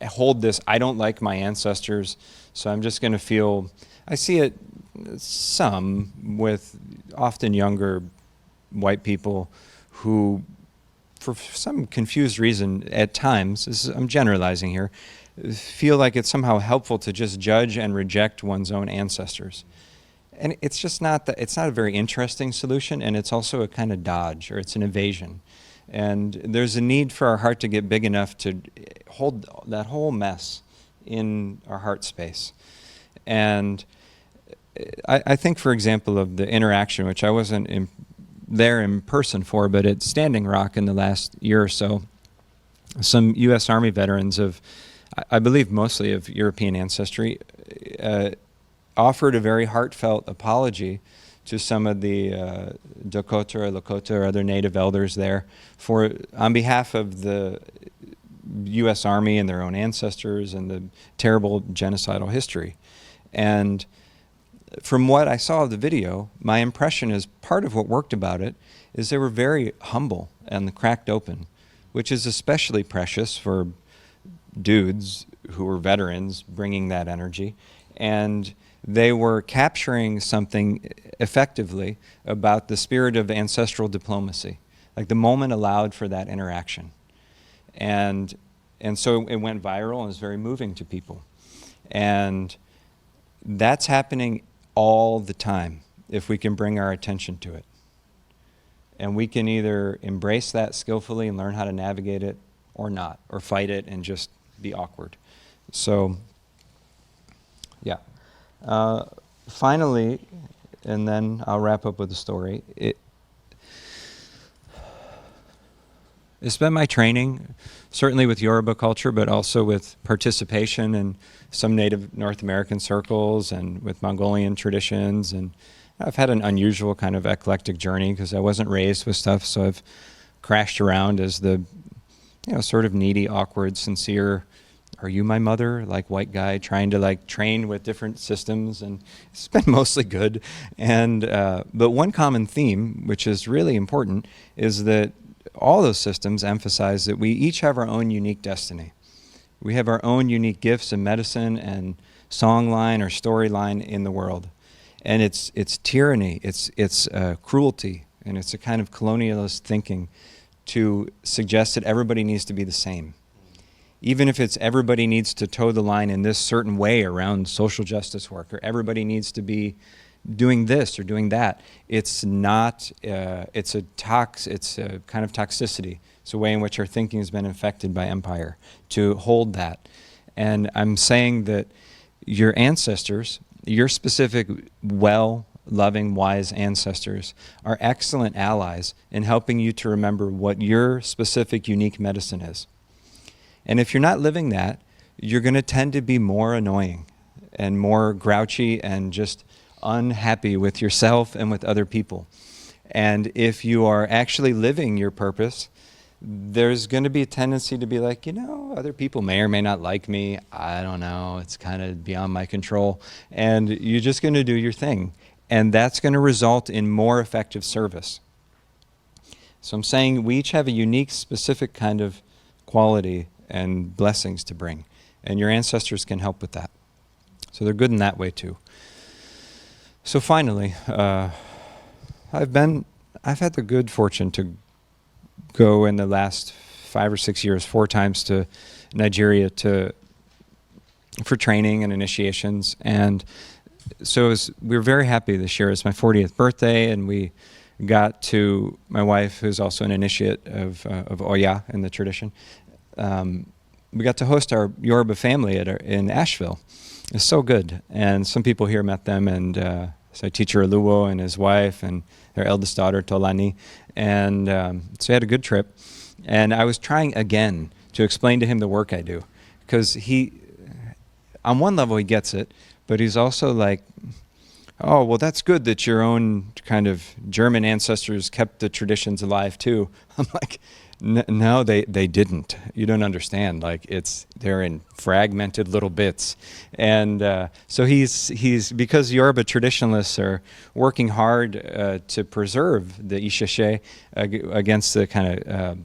hold this, I don't like my ancestors, so I'm just going to feel, I see it some with often younger white people who, for some confused reason at times, I'm generalizing here, feel like it's somehow helpful to just judge and reject one's own ancestors. And it's just not that, it's not a very interesting solution, and it's also a kind of dodge, or it's an evasion. And there's a need for our heart to get big enough to hold that whole mess in our heart space. And I think, for example, of the interaction, which I wasn't there in person for, but at Standing Rock in the last year or so, some U.S. Army veterans of, I believe mostly of European ancestry, offered a very heartfelt apology to some of the Dakota or Lakota or other Native elders there on behalf of the U.S. Army and their own ancestors and the terrible genocidal history. And from what I saw of the video, my impression is part of what worked about it is they were very humble and cracked open, which is especially precious for dudes who were veterans bringing that energy. And they were capturing something effectively about the spirit of ancestral diplomacy. Like, the moment allowed for that interaction. And so it went viral and was very moving to people. And that's happening all the time if we can bring our attention to it. And we can either embrace that skillfully and learn how to navigate it, or not, or fight it and just be awkward. So, yeah. Finally, and then I'll wrap up with the story. It's been my training, certainly with Yoruba culture, but also with participation in some Native North American circles and with Mongolian traditions. And I've had an unusual kind of eclectic journey because I wasn't raised with stuff, so I've crashed around as the, sort of needy, awkward, sincere, are you my mother, like white guy trying to like train with different systems, and it's been mostly good. And but one common theme, which is really important, is that all those systems emphasize that we each have our own unique destiny. We have our own unique gifts and medicine and songline or storyline in the world. And it's tyranny, it's cruelty, and it's a kind of colonialist thinking to suggest that everybody needs to be the same. Even if it's everybody needs to toe the line in this certain way around social justice work, or everybody needs to be doing this or doing that. It's not, it's a kind of toxicity. It's a way in which our thinking has been infected by empire to hold that. And I'm saying that your ancestors, your specific loving, wise ancestors are excellent allies in helping you to remember what your specific unique medicine is. And if you're not living that, you're going to tend to be more annoying and more grouchy and just unhappy with yourself and with other people. And if you are actually living your purpose, there's going to be a tendency to be like, other people may or may not like me. I don't know. It's kind of beyond my control. And you're just going to do your thing. And that's going to result in more effective service. So I'm saying we each have a unique, specific kind of quality and blessings to bring. And your ancestors can help with that. So they're good in that way too. So finally, I've had the good fortune to go in the last 5 or 6 years 4 times to Nigeria for training and initiations. And so we were very happy this year. It's my 40th birthday, and we got to, my wife, who's also an initiate of Oya in the tradition, we got to host our Yoruba family in Asheville. It's so good. And some people here met them, and so teacher Oluwo and his wife and their eldest daughter, Tolani. And so we had a good trip. And I was trying again to explain to him the work I do. Because on one level, he gets it, but he's also like, oh, well, that's good that your own kind of German ancestors kept the traditions alive too. I'm like, no, they didn't. You don't understand. Like, they're in fragmented little bits. And so he's because Yoruba traditionalists are working hard to preserve the Isheshe against the kind of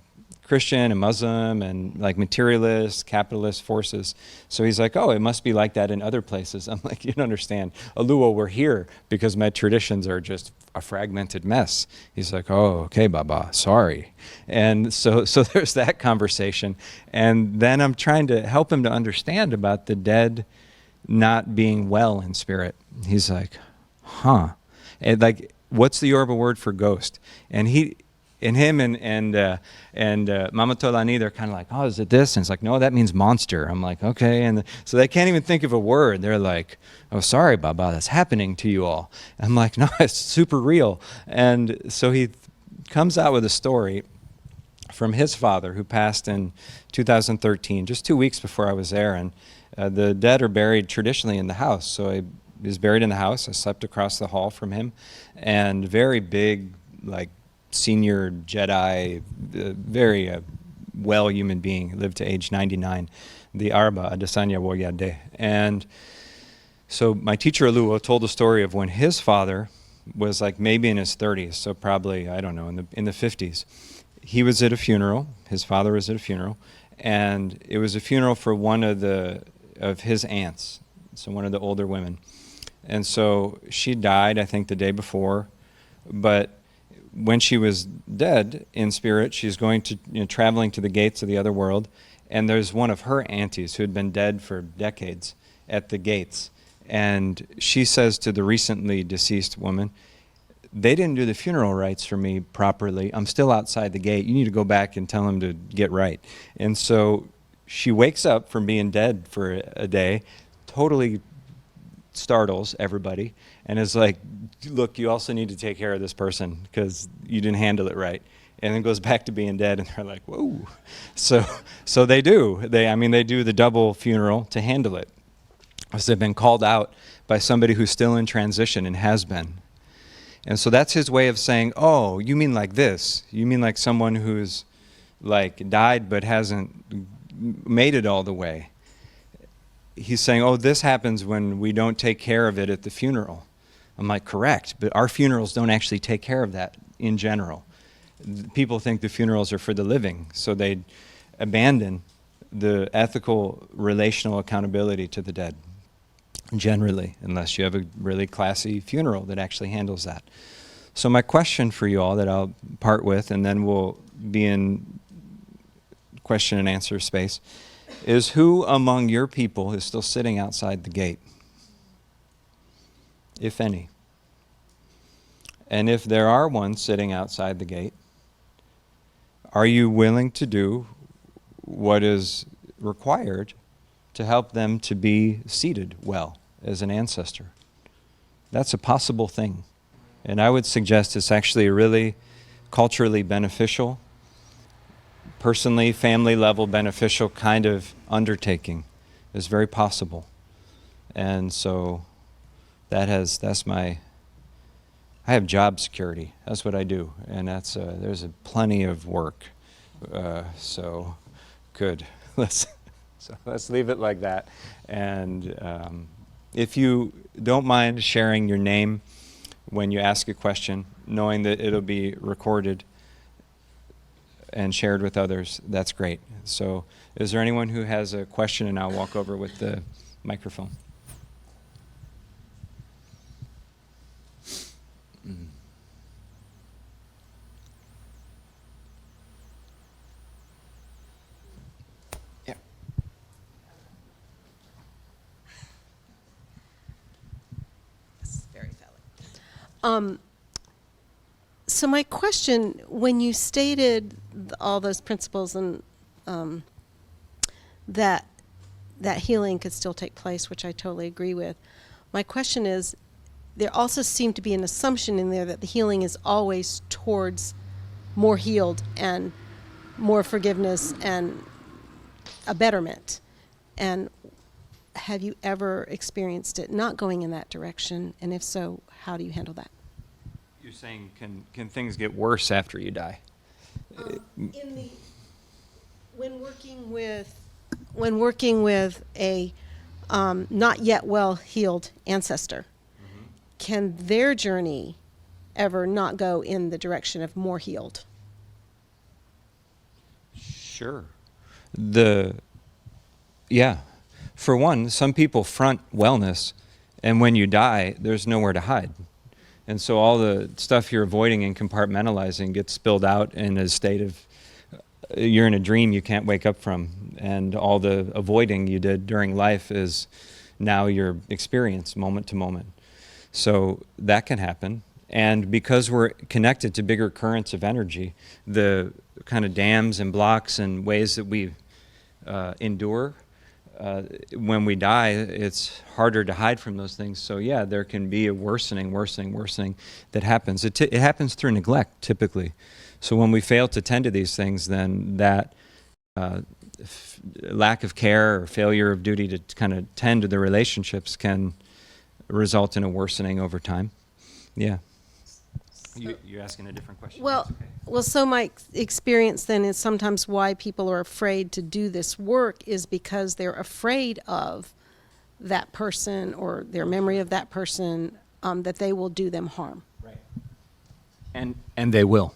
Christian and Muslim and like materialist, capitalist forces. So he's like, oh, it must be like that in other places. I'm like, you don't understand. Oluwo, we're here because my traditions are just a fragmented mess. He's like, oh, okay, Baba, sorry. And so there's that conversation. And then I'm trying to help him to understand about the dead not being well in spirit. He's like, huh. And like, what's the Yoruba word for ghost? And him and Mama Tolani, they're kind of like, oh, is it this? And it's like, no, that means monster. I'm like, okay. And so they can't even think of a word. They're like, oh, sorry, Baba, that's happening to you all. I'm like, no, it's super real. And so he comes out with a story from his father, who passed in 2013, just 2 weeks before I was there. And the dead are buried traditionally in the house. So he was buried in the house. I slept across the hall from him. And very big, like, senior Jedi, very well human being, lived to age 99, the Arba Adesanya Woyade. And so my teacher Oluwo told the story of when his father was like maybe in his 30s, so probably, I don't know, in the 50s. He was at a funeral, his father was at a funeral, and it was a funeral for one of his aunts, so one of the older women. And so she died, I think, the day before, but when she was dead in spirit, she's going to, traveling to the gates of the other world, and there's one of her aunties who had been dead for decades at the gates, and she says to the recently deceased woman, they didn't do the funeral rites for me properly. I'm still outside the gate. You need to go back and tell them to get right. And so she wakes up from being dead for a day, totally startles everybody, and is like, look, you also need to take care of this person because you didn't handle it right. And then goes back to being dead, and they're like, whoa. So they do. They do the double funeral to handle it. Because they've been called out by somebody who's still in transition and has been. And so that's his way of saying, oh, you mean like this. You mean like someone who's like died but hasn't made it all the way. He's saying, oh, this happens when we don't take care of it at the funeral. I'm like, correct, but our funerals don't actually take care of that in general. People think the funerals are for the living, so they abandon the ethical, relational accountability to the dead, generally, unless you have a really classy funeral that actually handles that. So my question for you all that I'll part with, and then we'll be in question and answer space, is who among your people is still sitting outside the gate, if any? And if there are ones sitting outside the gate, are you willing to do what is required to help them to be seated well as an ancestor? That's a possible thing. And I would suggest it's actually a really culturally beneficial, personally, family level beneficial kind of undertaking. It's very possible. And so that's my, I have job security. That's what I do. And that's, there's plenty of work. So good. So let's leave it like that. And if you don't mind sharing your name when you ask a question, knowing that it'll be recorded and shared with others, that's great. So is there anyone who has a question? And I'll walk over with the microphone. Yeah. That's very valid. So my question, when you stated all those principles and that healing could still take place, which I totally agree with, my question is, there also seemed to be an assumption in there that the healing is always towards more healed and more forgiveness and a betterment. And have you ever experienced it not going in that direction? And if so, how do you handle that? You're saying, can things get worse after you die? When working with a not yet well healed ancestor, can their journey ever not go in the direction of more healed? Sure. For one, some people front wellness, and when you die, there's nowhere to hide. And so all the stuff you're avoiding and compartmentalizing gets spilled out in a state of, you're in a dream you can't wake up from. And all the avoiding you did during life is now your experience moment to moment. So that can happen. And because we're connected to bigger currents of energy, the kind of dams and blocks and ways that we endure, when we die, it's harder to hide from those things. So yeah, there can be a worsening that happens. It happens through neglect, typically. So when we fail to tend to these things, then that lack of care or failure of duty to kind of tend to the relationships can result in a worsening over time. Yeah. You're asking a different question. Well, so my experience then is sometimes why people are afraid to do this work is because they're afraid of that person or their memory of that person, that they will do them harm. Right. And they will,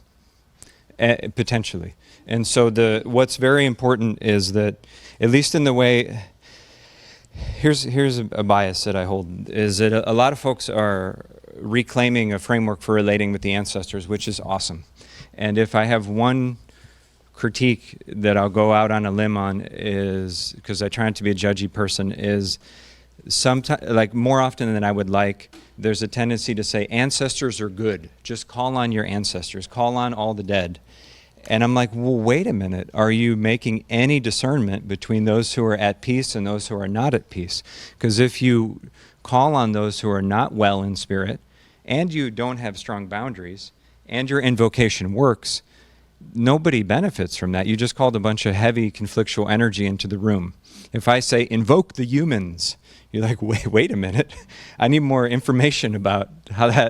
potentially. And so what's very important is that, at least in the way, here's a bias that I hold, is that a lot of folks are reclaiming a framework for relating with the ancestors, which is awesome. And if I have one critique that I'll go out on a limb on, is, because I try not to be a judgy person, is sometimes, like more often than I would like, there's a tendency to say ancestors are good. Just call on your ancestors, call on all the dead. And I'm like, well, wait a minute. Are you making any discernment between those who are at peace and those who are not at peace? Because if you call on those who are not well in spirit, and you don't have strong boundaries, and your invocation works, nobody benefits from that. You just called a bunch of heavy conflictual energy into the room. If I say, invoke the humans, you're like, wait a minute. I need more information about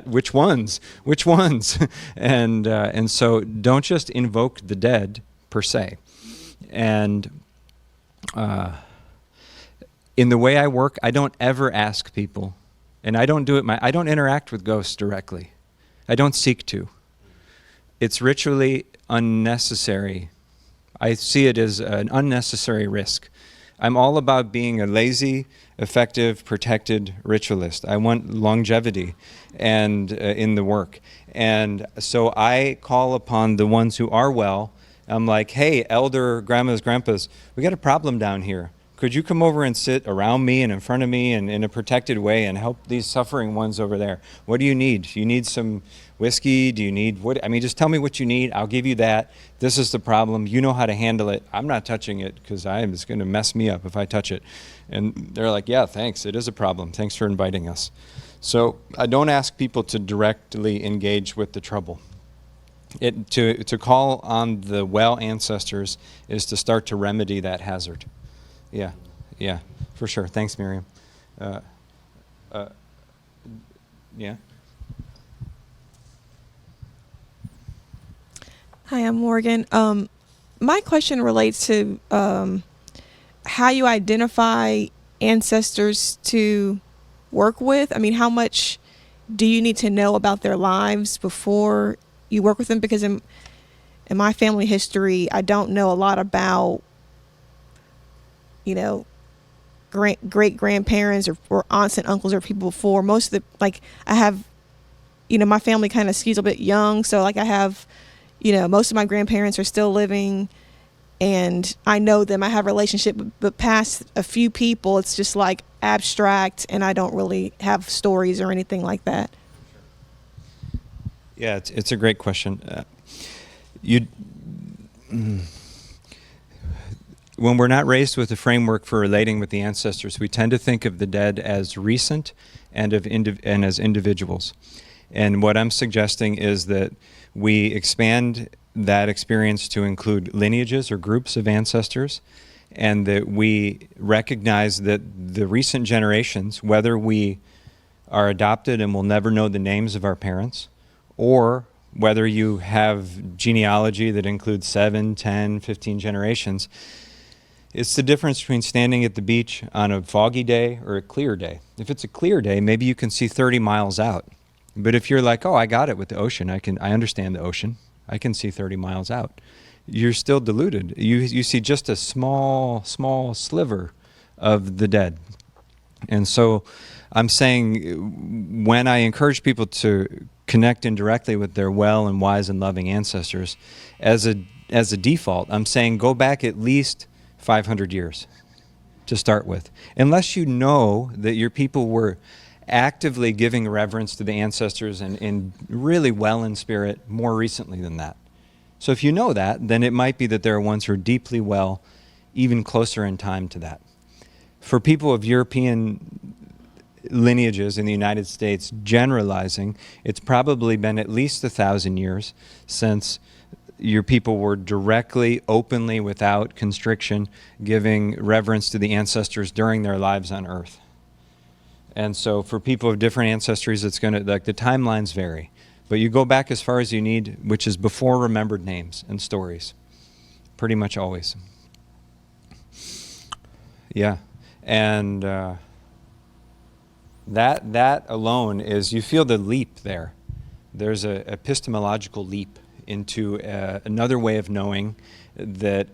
which ones, and so don't just invoke the dead per se. And in the way I work, I don't ever ask people, and I don't do it. I don't interact with ghosts directly. I don't seek to. It's ritually unnecessary. I see it as an unnecessary risk. I'm all about being a lazy, effective, protected ritualist. I want longevity and in the work. And so I call upon the ones who are well. I'm like, hey, elder grandmas, grandpas, we got a problem down here. could you come over and sit around me and in front of me and in a protected way and help these suffering ones over there? What do you need? Do you need some whiskey? Do you need what? I mean, just tell me what you need. I'll give you that. This is the problem. You know how to handle it. I'm not touching it because it's going to mess me up if I touch it. And they're like, yeah, thanks. It is a problem. Thanks for inviting us. So I don't ask people to directly engage with the trouble. To call on the well ancestors is to start to remedy that hazard. Yeah, for sure. Thanks, Miriam. Yeah. Hi, I'm Morgan. My question relates to how you identify ancestors to work with. I mean, how much do you need to know about their lives before you work with them? Because in my family history, I don't know a lot about, great grandparents or aunts and uncles or people before. Most of the, I have, my family kind of skews a bit young. So I have, most of my grandparents are still living and I know them. I have a relationship, but past a few people, it's just abstract and I don't really have stories or anything like that. Yeah, it's a great question. When we're not raised with a framework for relating with the ancestors, we tend to think of the dead as recent and as individuals. And what I'm suggesting is that we expand that experience to include lineages or groups of ancestors, and that we recognize that the recent generations, whether we are adopted and will never know the names of our parents, or whether you have genealogy that includes 7, 10, 15 generations, it's the difference between standing at the beach on a foggy day or a clear day. If it's a clear day, maybe you can see 30 miles out. But if you're like, oh, I got it with the ocean, I understand the ocean, I can see 30 miles out, you're still deluded. You see just a small sliver of the dead. And so I'm saying when I encourage people to connect indirectly with their well and wise and loving ancestors, as a default, I'm saying go back at least 500 years to start with. Unless you know that your people were actively giving reverence to the ancestors and really well in spirit more recently than that. So if you know that, then it might be that there are ones who are deeply well, even closer in time to that. For people of European lineages in the United States, generalizing, it's probably been at least 1,000 years since your people were directly, openly, without constriction, giving reverence to the ancestors during their lives on Earth. And so for people of different ancestries, it's going to, the timelines vary. But you go back as far as you need, which is before remembered names and stories. Pretty much always. Yeah. And that alone is, you feel the leap there. There's an epistemological leap into another way of knowing that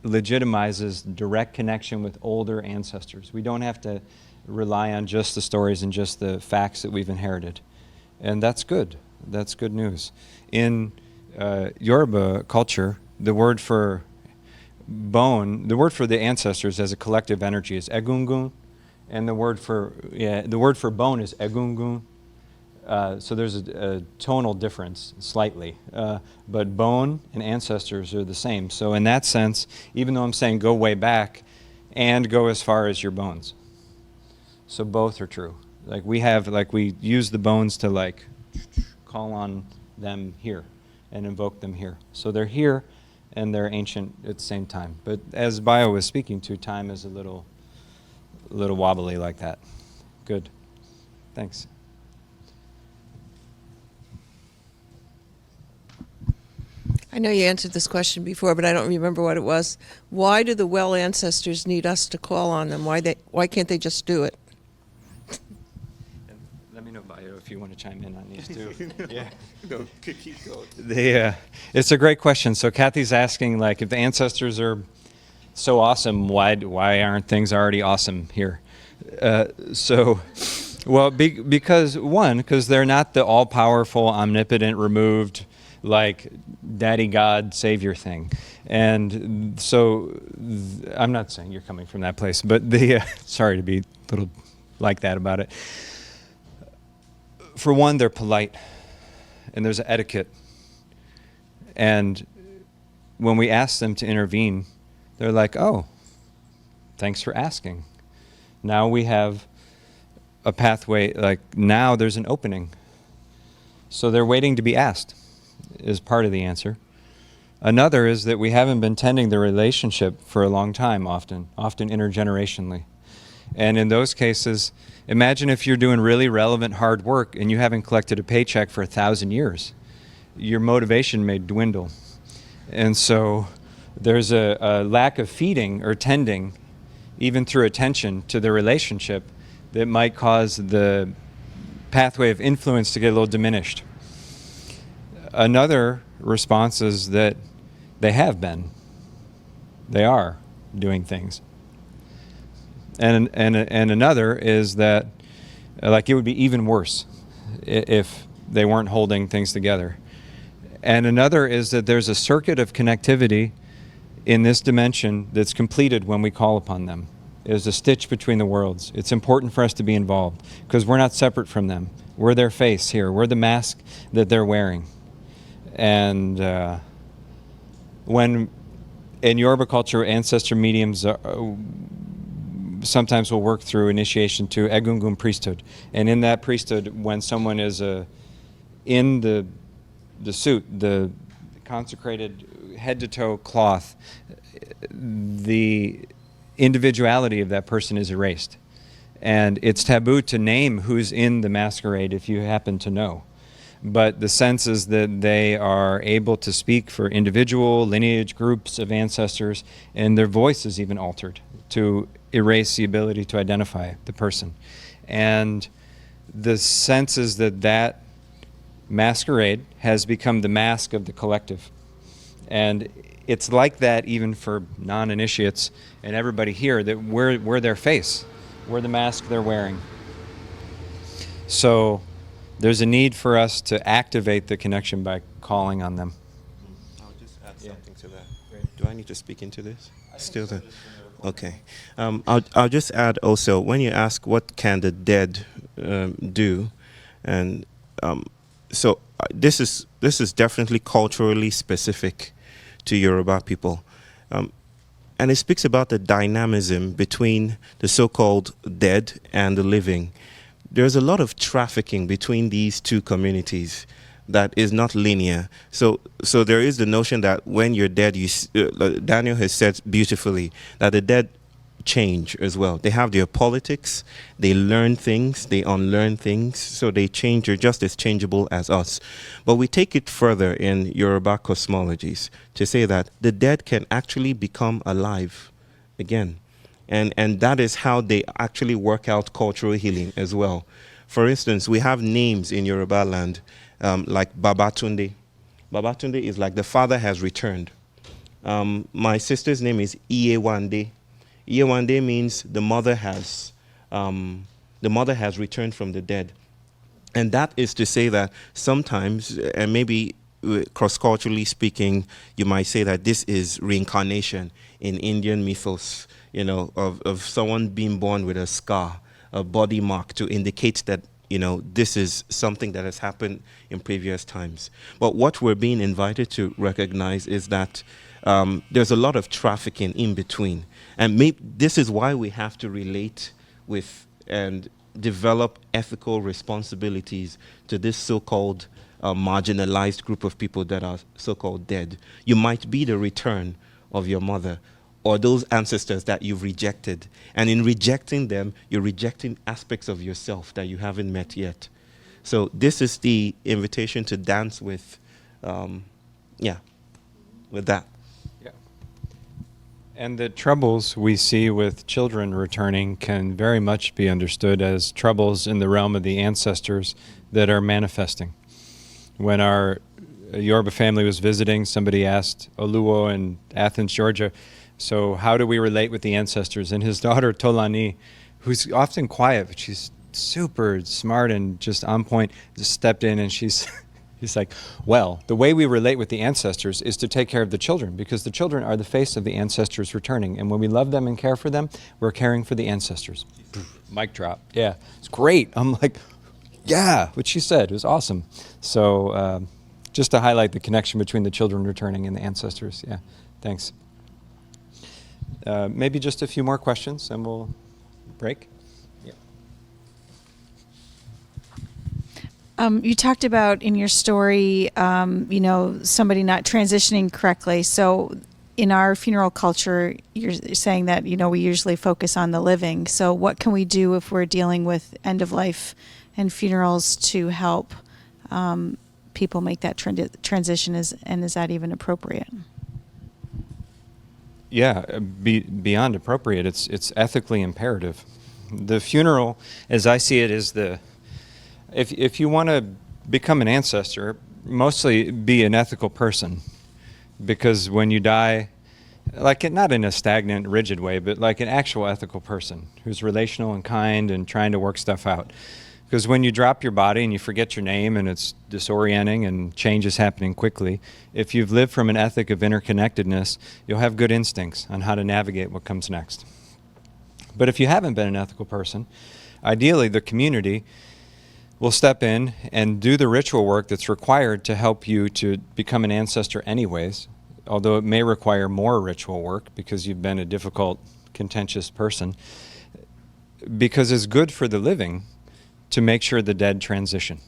legitimizes direct connection with older ancestors. We don't have to rely on just the stories and just the facts that we've inherited. And that's good. That's good news. In Yoruba culture, the word for bone, the word for the ancestors as a collective energy is egungun, and the word for bone is egungun. So there's a tonal difference slightly, but bone and ancestors are the same. So in that sense, even though I'm saying go way back and go as far as your bones, so both are true. We use the bones to call on them here and invoke them here. So they're here and they're ancient at the same time. But as Bayo was speaking to, time is a little wobbly like that. Good. Thanks. I know you answered this question before, but I don't remember what it was. Why do the well ancestors need us to call on them? Why can't they just do it? Let me know, Bayo, if you want to chime in on these too. Yeah. No, keep going. It's a great question. So Kathy's asking, if the ancestors are so awesome, why aren't things already awesome here? Because they're not the all-powerful, omnipotent, removed, like daddy God savior thing. And so I'm not saying you're coming from that place, but sorry to be a little like that about it. For one, they're polite, and there's an etiquette. And when we ask them to intervene, they're like, oh, thanks for asking. Now we have a pathway, like now there's an opening. So they're waiting to be asked is part of the answer. Another is that we haven't been tending the relationship for a long time, often intergenerationally. And in those cases, imagine if you're doing really relevant hard work and you haven't collected a paycheck for 1,000 years. Your motivation may dwindle. And so there's a lack of feeding or tending, even through attention to the relationship, that might cause the pathway of influence to get a little diminished. Another response is that they are doing things. And another is that, like, it would be even worse if they weren't holding things together. And another is that there's a circuit of connectivity in this dimension that's completed when we call upon them. There's a stitch between the worlds. It's important for us to be involved because we're not separate from them. We're their face here. We're the mask that they're wearing. And when in Yoruba culture, ancestor mediums sometimes will work through initiation to Egungun priesthood. And in that priesthood, when someone is in the suit, the consecrated head-to-toe cloth, the individuality of that person is erased. And it's taboo to name who's in the masquerade if you happen to know. But the sense is that they are able to speak for individual lineage groups of ancestors, and their voice is even altered to erase the ability to identify the person. And the sense is that that masquerade has become the mask of the collective. And it's like that even for non-initiates and everybody here, that we're their face. We're the mask they're wearing. So there's a need for us to activate the connection by calling on them. I'll just add something to that. Do I need to speak into this? Still there? Okay. I'll just add also, when you ask what can the dead do, and so this is definitely culturally specific to Yoruba people. And it speaks about the dynamism between the so-called dead and the living. There's a lot of trafficking between these two communities that is not linear. So there is the notion that when you're dead, Daniel has said beautifully that the dead change as well. They have their politics, they learn things, they unlearn things, so they change. They're just as changeable as us. But we take it further in Yoruba cosmologies to say that the dead can actually become alive again. And that is how they actually work out cultural healing as well. For instance, we have names in Yoruba land like Babatunde. Babatunde is like the father has returned. My sister's name is Iyewande. Iyewande means the mother has returned from the dead. And that is to say that sometimes, and maybe cross-culturally speaking, you might say that this is reincarnation in Indian mythos, you know, of someone being born with a scar, a body mark to indicate that, you know, this is something that has happened in previous times. But what we're being invited to recognize is that there's a lot of trafficking in between. And this is why we have to relate with and develop ethical responsibilities to this so-called marginalized group of people that are so-called dead. You might be the return of your mother or those ancestors that you've rejected. And in rejecting them, you're rejecting aspects of yourself that you haven't met yet. So this is the invitation to dance with, with that. Yeah. And the troubles we see with children returning can very much be understood as troubles in the realm of the ancestors that are manifesting. When our Yoruba family was visiting, somebody asked Oluwo in Athens, Georgia, so how do we relate with the ancestors? And his daughter, Tolani, who's often quiet, but she's super smart and just on point, just stepped in and she's He's like, well, the way we relate with the ancestors is to take care of the children, because the children are the face of the ancestors returning. And when we love them and care for them, we're caring for the ancestors. Mic drop. Yeah, it's great. I'm like, yeah, what she said was awesome. So just to highlight the connection between the children returning and the ancestors. Yeah, thanks. Maybe just a few more questions and we'll break. You talked about in your story, somebody not transitioning correctly. So in our funeral culture, you're saying that, we usually focus on the living. So what can we do if we're dealing with end of life and funerals to help people make that transition, and is that even appropriate? Yeah, beyond appropriate, it's ethically imperative. The funeral, as I see it, is if you want to become an ancestor, mostly be an ethical person, because when you die, not in a stagnant, rigid way, but like an actual ethical person who's relational and kind and trying to work stuff out. Because when you drop your body and you forget your name and it's disorienting and change is happening quickly, if you've lived from an ethic of interconnectedness, you'll have good instincts on how to navigate what comes next. But if you haven't been an ethical person, ideally the community will step in and do the ritual work that's required to help you to become an ancestor anyways, although it may require more ritual work because you've been a difficult, contentious person, because it's good for the living to make sure the dead transition.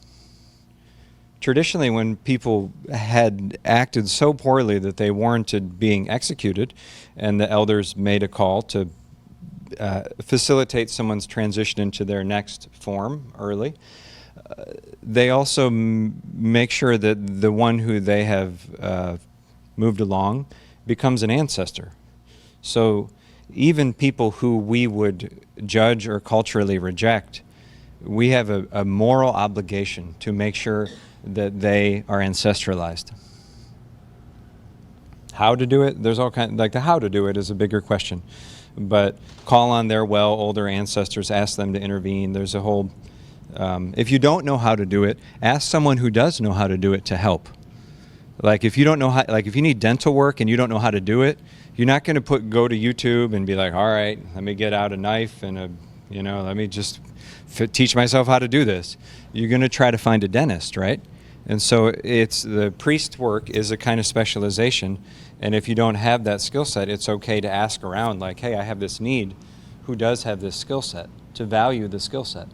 Traditionally, when people had acted so poorly that they warranted being executed, and the elders made a call to facilitate someone's transition into their next form early, they also make sure that the one who they have moved along becomes an ancestor. So even people who we would judge or culturally reject, we have a moral obligation to make sure that they are ancestralized. How to do it? There's all kinds, the how to do it is a bigger question. But call on their older ancestors, ask them to intervene. There's a whole, if you don't know how to do it, ask someone who does know how to do it to help. If you don't know how, if you need dental work and you don't know how to do it, you're not going to go to YouTube and be like, all right, let me get out a knife and let me just teach myself how to do this. You're going to try to find a dentist, right? And so the priest work is a kind of specialization. And if you don't have that skill set, it's okay to ask around hey, I have this need. Who does have this skill set? To value the skill set.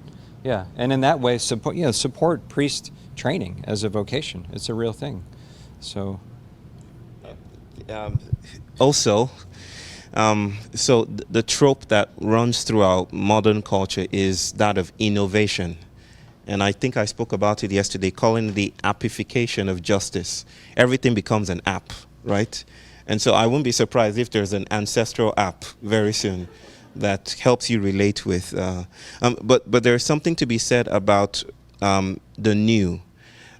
Yeah. And in that way, support priest training as a vocation. It's a real thing. So. Also, so the trope that runs throughout modern culture is that of innovation. And I think I spoke about it yesterday, calling it the appification of justice. Everything becomes an app, right? And so I wouldn't be surprised if there's an ancestral app very soon that helps you relate with. But there's something to be said about the new.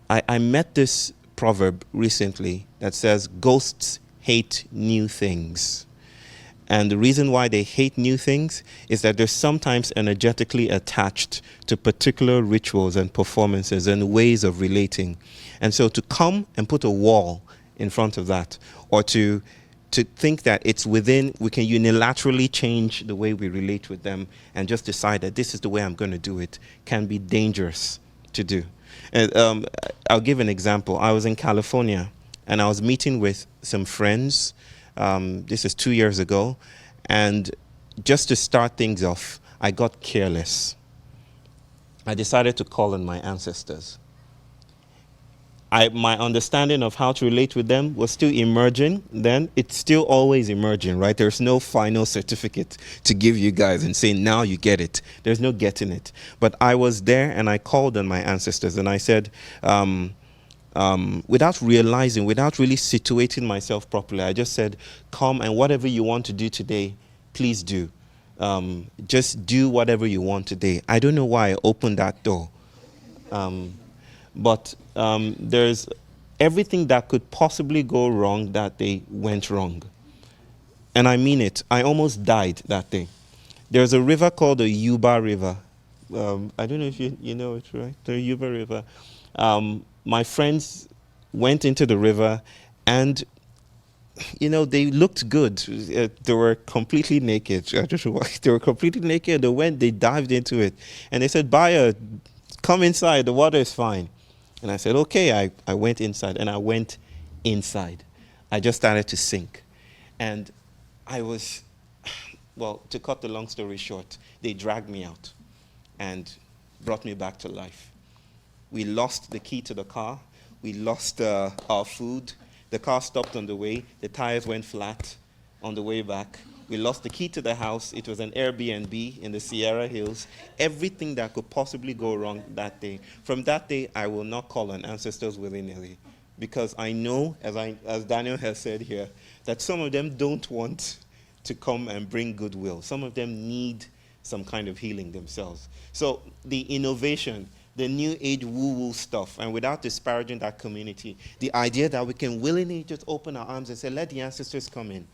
I met this proverb recently that says, ghosts hate new things. And the reason why they hate new things is that they're sometimes energetically attached to particular rituals and performances and ways of relating. And so to come and put a wall in front of that, or to think that it's within, we can unilaterally change the way we relate with them and just decide that this is the way I'm going to do it, can be dangerous to do. And I'll give an example. I was in California and I was meeting with some friends. This is 2 years ago, and just to start things off, I got careless. I decided to call on my ancestors. My understanding of how to relate with them was still emerging then. It's still always emerging, right? There's no final certificate to give you guys and say, now you get it. There's no getting it. But I was there and I called on my ancestors and I said, without realizing, without really situating myself properly, I just said, come and whatever you want to do today, please do. Just do whatever you want today. I don't know why I opened that door. But there's everything that could possibly go wrong that day went wrong. And I mean it. I almost died that day. There's a river called the Yuba River. I don't know if you know it, right? The Yuba River. my friends went into the river, and they looked good. They were completely naked. I just they were completely naked. They dived into it, and they said, "Bayo, come inside. The water is fine." And I said, "Okay." I went inside, and I went inside. I just started to sink, and I was, well, to cut the long story short, they dragged me out and brought me back to life. We lost the key to the car. We lost our food. The car stopped on the way. The tires went flat on the way back. We lost the key to the house. It was an Airbnb in the Sierra Hills. Everything that could possibly go wrong that day. From that day, I will not call on ancestors willy-nilly, because I know, as Daniel has said here, that some of them don't want to come and bring goodwill. Some of them need some kind of healing themselves. So the innovation, the new age woo-woo stuff, and without disparaging that community, the idea that we can willingly just open our arms and say, let the ancestors come in,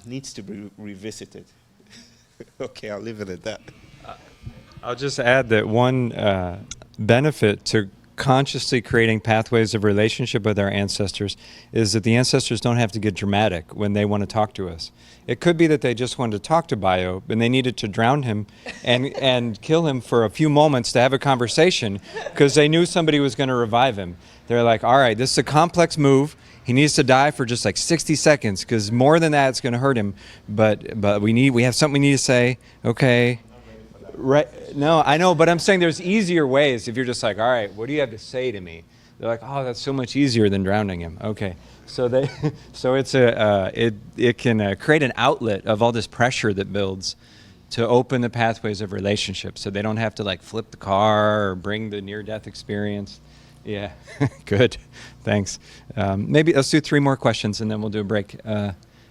needs to be revisited. Okay, I'll leave it at that. I'll just add that one benefit to consciously creating pathways of relationship with our ancestors is that the ancestors don't have to get dramatic when they want to talk to us. It could be that they just wanted to talk to Bayo, and they needed to drown him and kill him for a few moments to have a conversation, because they knew somebody was going to revive him. They're like, all right, this is a complex move. He needs to die for just like 60 seconds, because more than that, it's going to hurt him. But we have something we need to say. Okay. Right. No, I know, but I'm saying there's easier ways. If you're just like, all right, what do you have to say to me? They're like, oh, that's so much easier than drowning him. Okay. So it's it can create an outlet of all this pressure that builds to open the pathways of relationships, so they don't have to like flip the car or bring the near-death experience. Yeah. Good. Thanks. Maybe let's do 3 more questions and then we'll do a break.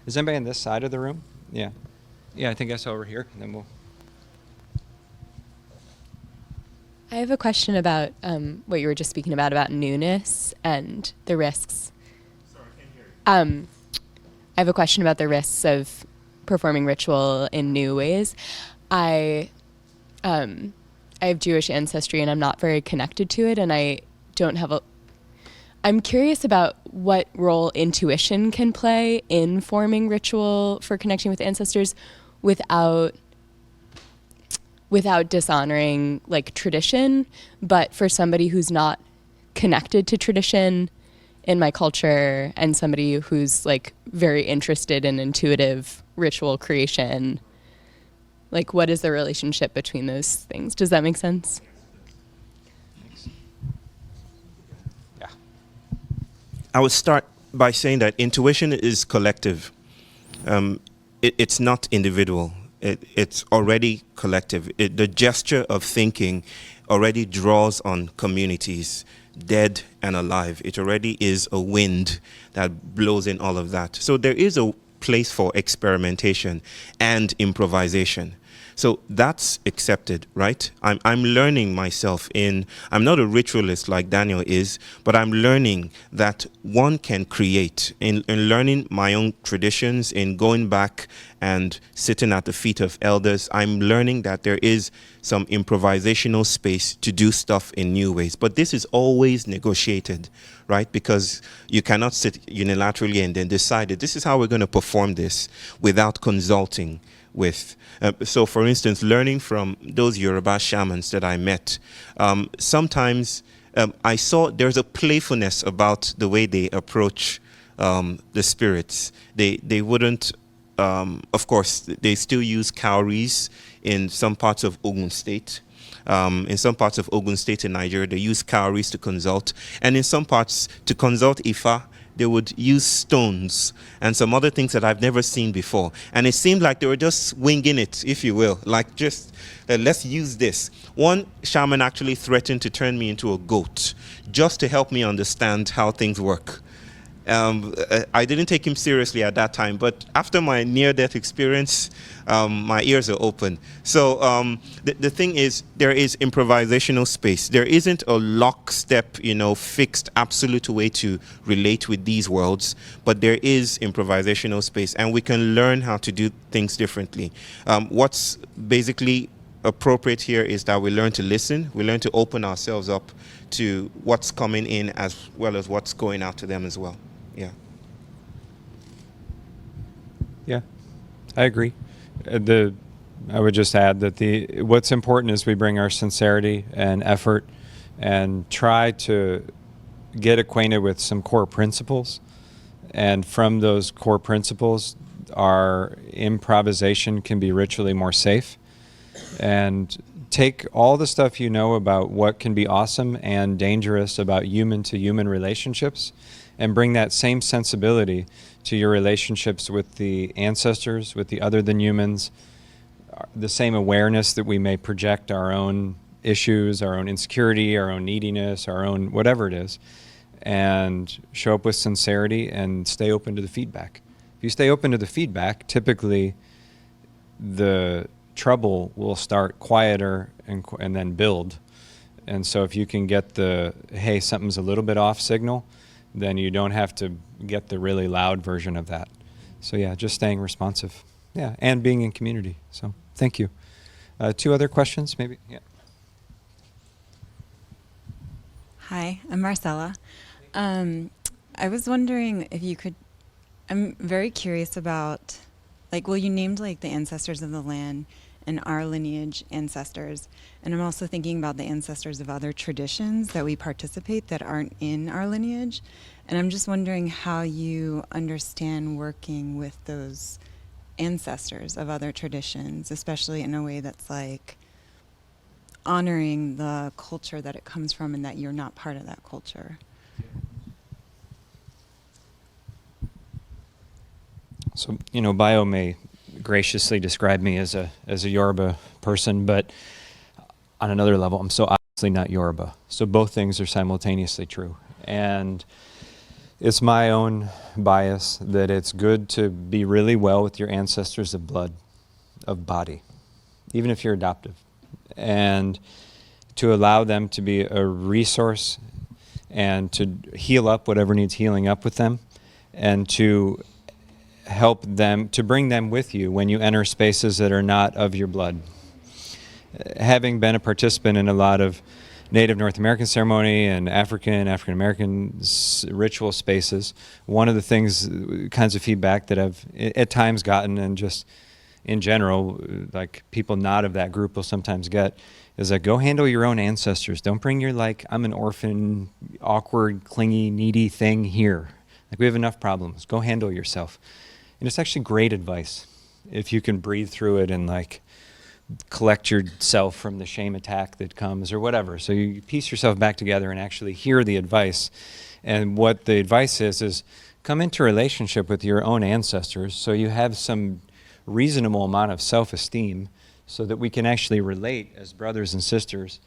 Is anybody on this side of the room? Yeah. Yeah, I think I saw over here, and then we'll. I have a question about what you were just speaking about newness and the risks. Sorry, I can't hear you. I have a question about the risks of performing ritual in new ways. I have Jewish ancestry, and I'm not very connected to it, and I don't have I'm curious about what role intuition can play in forming ritual for connecting with ancestors without dishonoring like tradition, but for somebody who's not connected to tradition in my culture and somebody who's like very interested in intuitive ritual creation, like what is the relationship between those things? Does that make sense? Yeah. I would start by saying that intuition is collective. It's not individual. It's already collective. The gesture of thinking already draws on communities, dead and alive. It already is a wind that blows in all of that. So there is a place for experimentation and improvisation. So that's accepted, right? I'm learning myself I'm not a ritualist like Daniel is, but I'm learning that one can create in learning my own traditions, in going back and sitting at the feet of elders. I'm learning that there is some improvisational space to do stuff in new ways. But this is always negotiated, right? Because you cannot sit unilaterally and then decide that this is how we're going to perform this without consulting with. So for instance, learning from those Yoruba shamans that I met, sometimes I saw there's a playfulness about the way they approach the spirits. They wouldn't, of course, they still use cowries in some parts of Ogun State. In some parts of Ogun State in Nigeria, they use cowries to consult. And in some parts, to consult Ifa, they would use stones and some other things that I've never seen before. And it seemed like they were just winging it, if you will, like just, let's use this. One shaman actually threatened to turn me into a goat just to help me understand how things work. I didn't take him seriously at that time, but after my near-death experience, my ears are open. So the thing is, there is improvisational space. There isn't a lockstep, fixed, absolute way to relate with these worlds, but there is improvisational space, and we can learn how to do things differently. What's basically appropriate here is that we learn to listen, we learn to open ourselves up to what's coming in as well as what's going out to them as well. Yeah. Yeah, I agree. I would just add that what's important is we bring our sincerity and effort and try to get acquainted with some core principles. And from those core principles, our improvisation can be ritually more safe. And take all the stuff you know about what can be awesome and dangerous about human-to-human relationships and bring that same sensibility to your relationships with the ancestors, with the other than humans, the same awareness that we may project our own issues, our own insecurity, our own neediness, our own whatever it is, and show up with sincerity and stay open to the feedback. If you stay open to the feedback, typically the trouble will start quieter and then build. And so if you can get the, hey, something's a little bit off signal, then you don't have to get the really loud version of that. So yeah, just staying responsive. Yeah, and being in community. So thank you. 2 other questions, maybe? Yeah. Hi, I'm Marcella. I was wondering if you could, I'm very curious about, you named the ancestors of the land and our lineage ancestors. And I'm also thinking about the ancestors of other traditions that we participate that aren't in our lineage. And I'm just wondering how you understand working with those ancestors of other traditions, especially in a way that's honoring the culture that it comes from and that you're not part of that culture. So, Bayo may graciously describe me as a Yoruba person, but on another level, I'm so obviously not Yoruba. So both things are simultaneously true. And it's my own bias that it's good to be really well with your ancestors of blood, of body, even if you're adoptive, and to allow them to be a resource and to heal up whatever needs healing up with them, and to help them, to bring them with you when you enter spaces that are not of your blood. Having been a participant in a lot of Native North American ceremony and African-American ritual spaces, one of the kinds of feedback that I've at times gotten, and just in general, people not of that group will sometimes get, is go handle your own ancestors. Don't bring your I'm an orphan, awkward, clingy, needy thing here. We have enough problems. Go handle yourself. And it's actually great advice if you can breathe through it and collect yourself from the shame attack that comes or whatever. So you piece yourself back together and actually hear the advice. And what the advice is come into relationship with your own ancestors so you have some reasonable amount of self-esteem so that we can actually relate as brothers and sisters.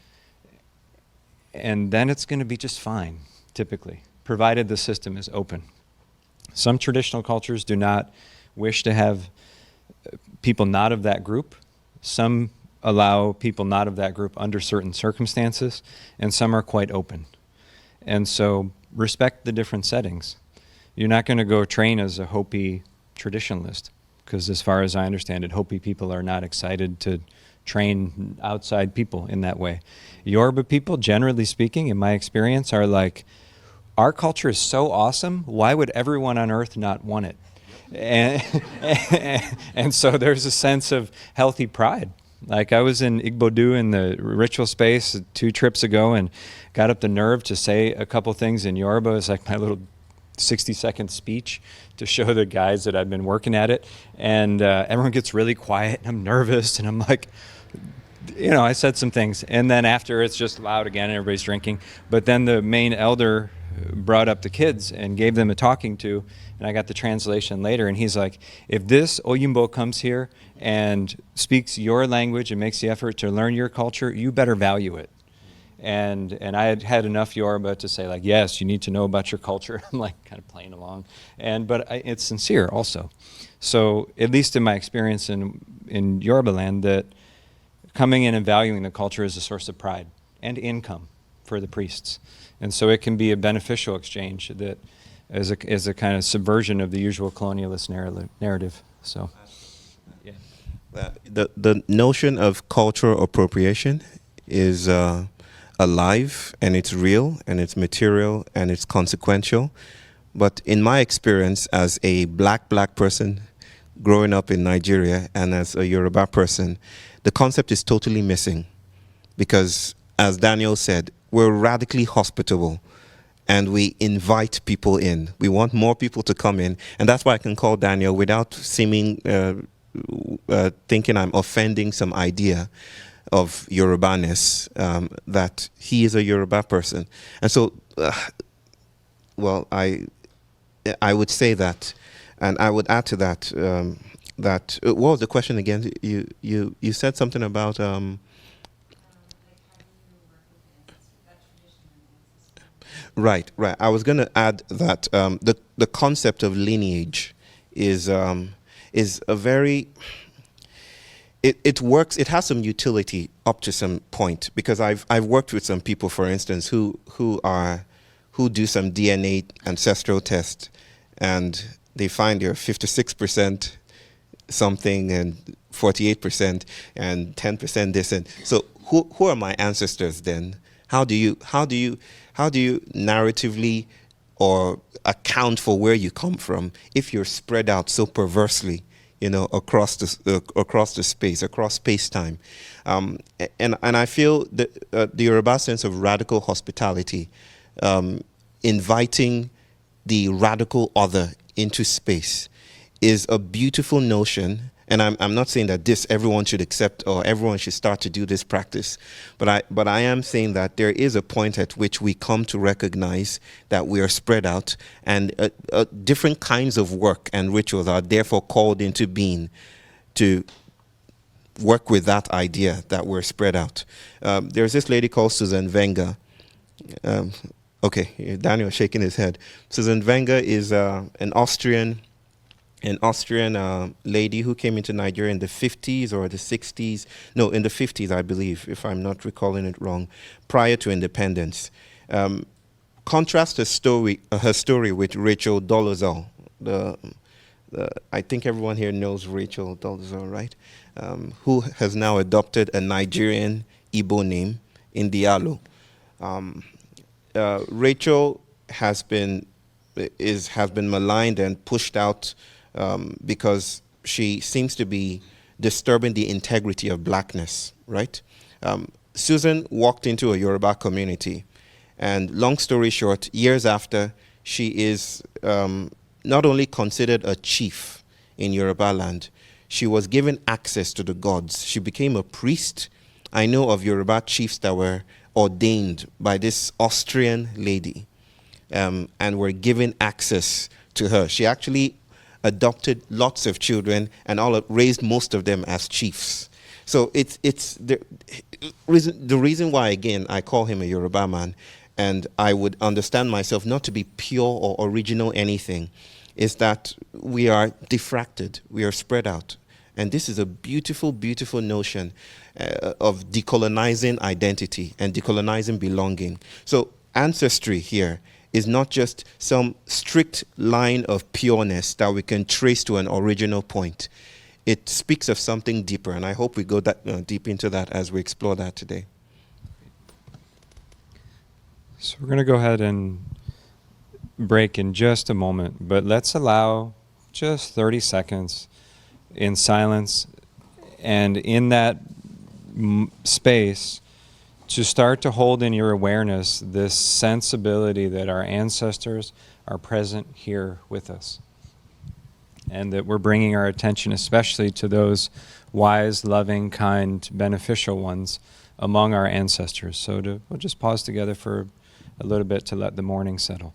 And then it's going to be just fine, typically, provided the system is open. Some traditional cultures do not wish to have people not of that group. Some allow people not of that group under certain circumstances, and some are quite open. And so respect the different settings. You're not going to go train as a Hopi traditionalist, because as far as I understand it, Hopi people are not excited to train outside people in that way. Yoruba people, generally speaking, in my experience, are our culture is so awesome, why would everyone on earth not want it? And so there's a sense of healthy pride. I was in Igbodu in the ritual space 2 trips ago and got up the nerve to say a couple things in Yoruba. It's my little 60-second speech to show the guys that I've been working at it. And everyone gets really quiet, and I'm nervous, and I'm I said some things. And then after, it's just loud again, and everybody's drinking. But then the main elder brought up the kids and gave them a talking to, and I got the translation later, and he's if this Oyimbo comes here and speaks your language and makes the effort to learn your culture, you better value it. And I had enough Yoruba to say yes, you need to know about your culture. I'm kind of playing along, but it's sincere also. So at least in my experience in Yoruba land, that coming in and valuing the culture is a source of pride and income for the priests. And so it can be a beneficial exchange that is a kind of subversion of the usual colonialist narrative. So, yeah. The notion of cultural appropriation is alive, and it's real, and it's material, and it's consequential. But in my experience as a black person growing up in Nigeria and as a Yoruba person, the concept is totally missing. Because, as Daniel said, we're radically hospitable, and we invite people in. We want more people to come in, and that's why I can call Daniel without seeming thinking I'm offending some idea of Yorubaness, that he is a Yoruba person. And so, well, I would say that, and I would add to that, that what was the question again? You said something about right. I was going to add that the concept of lineage is a very it works. It has some utility up to some point, because I've worked with some people, for instance, who do some DNA ancestral test, and they find you're 56% something and 48% and 10% this, and so who are my ancestors then? How do you narratively or account for where you come from if you're spread out so perversely, across the space, across space-time? And I feel that the Yoruba sense of radical hospitality, inviting the radical other into space, is a beautiful notion. And I'm not saying that everyone should accept or everyone should start to do this practice, but I am saying that there is a point at which we come to recognize that we are spread out, and different kinds of work and rituals are therefore called into being to work with that idea that we're spread out. There's this lady called Susan Wenger. Okay, Daniel shaking his head. Susan Wenger is an Austrian lady who came into Nigeria in the 50s or the 60s. No, in the 50s, I believe, if I'm not recalling it wrong, prior to independence. Contrast her story with Rachel Dolezal. I think everyone here knows Rachel Dolezal, right? Who has now adopted a Nigerian Igbo name, Indialo. Rachel has been maligned and pushed out because she seems to be disturbing the integrity of blackness, right? Susan walked into a Yoruba community, and long story short, years after, she is not only considered a chief in Yoruba land, she was given access to the gods. She became a priest. I know of Yoruba chiefs that were ordained by this Austrian lady, and were given access to her. She actually adopted lots of children and raised most of them as chiefs. So it's the reason why, again, I call him a Yoruba man, and I would understand myself not to be pure or original anything, is that we are diffracted, we are spread out. And this is a beautiful, beautiful notion of decolonizing identity and decolonizing belonging. So ancestry here is not just some strict line of pureness that we can trace to an original point. It speaks of something deeper, and I hope we go deep into that as we explore that today. So we're going to go ahead and break in just a moment, but let's allow just 30 seconds in silence, and in that space, to start to hold in your awareness this sensibility that our ancestors are present here with us, and that we're bringing our attention especially to those wise, loving, kind, beneficial ones among our ancestors. So we'll just pause together for a little bit to let the morning settle.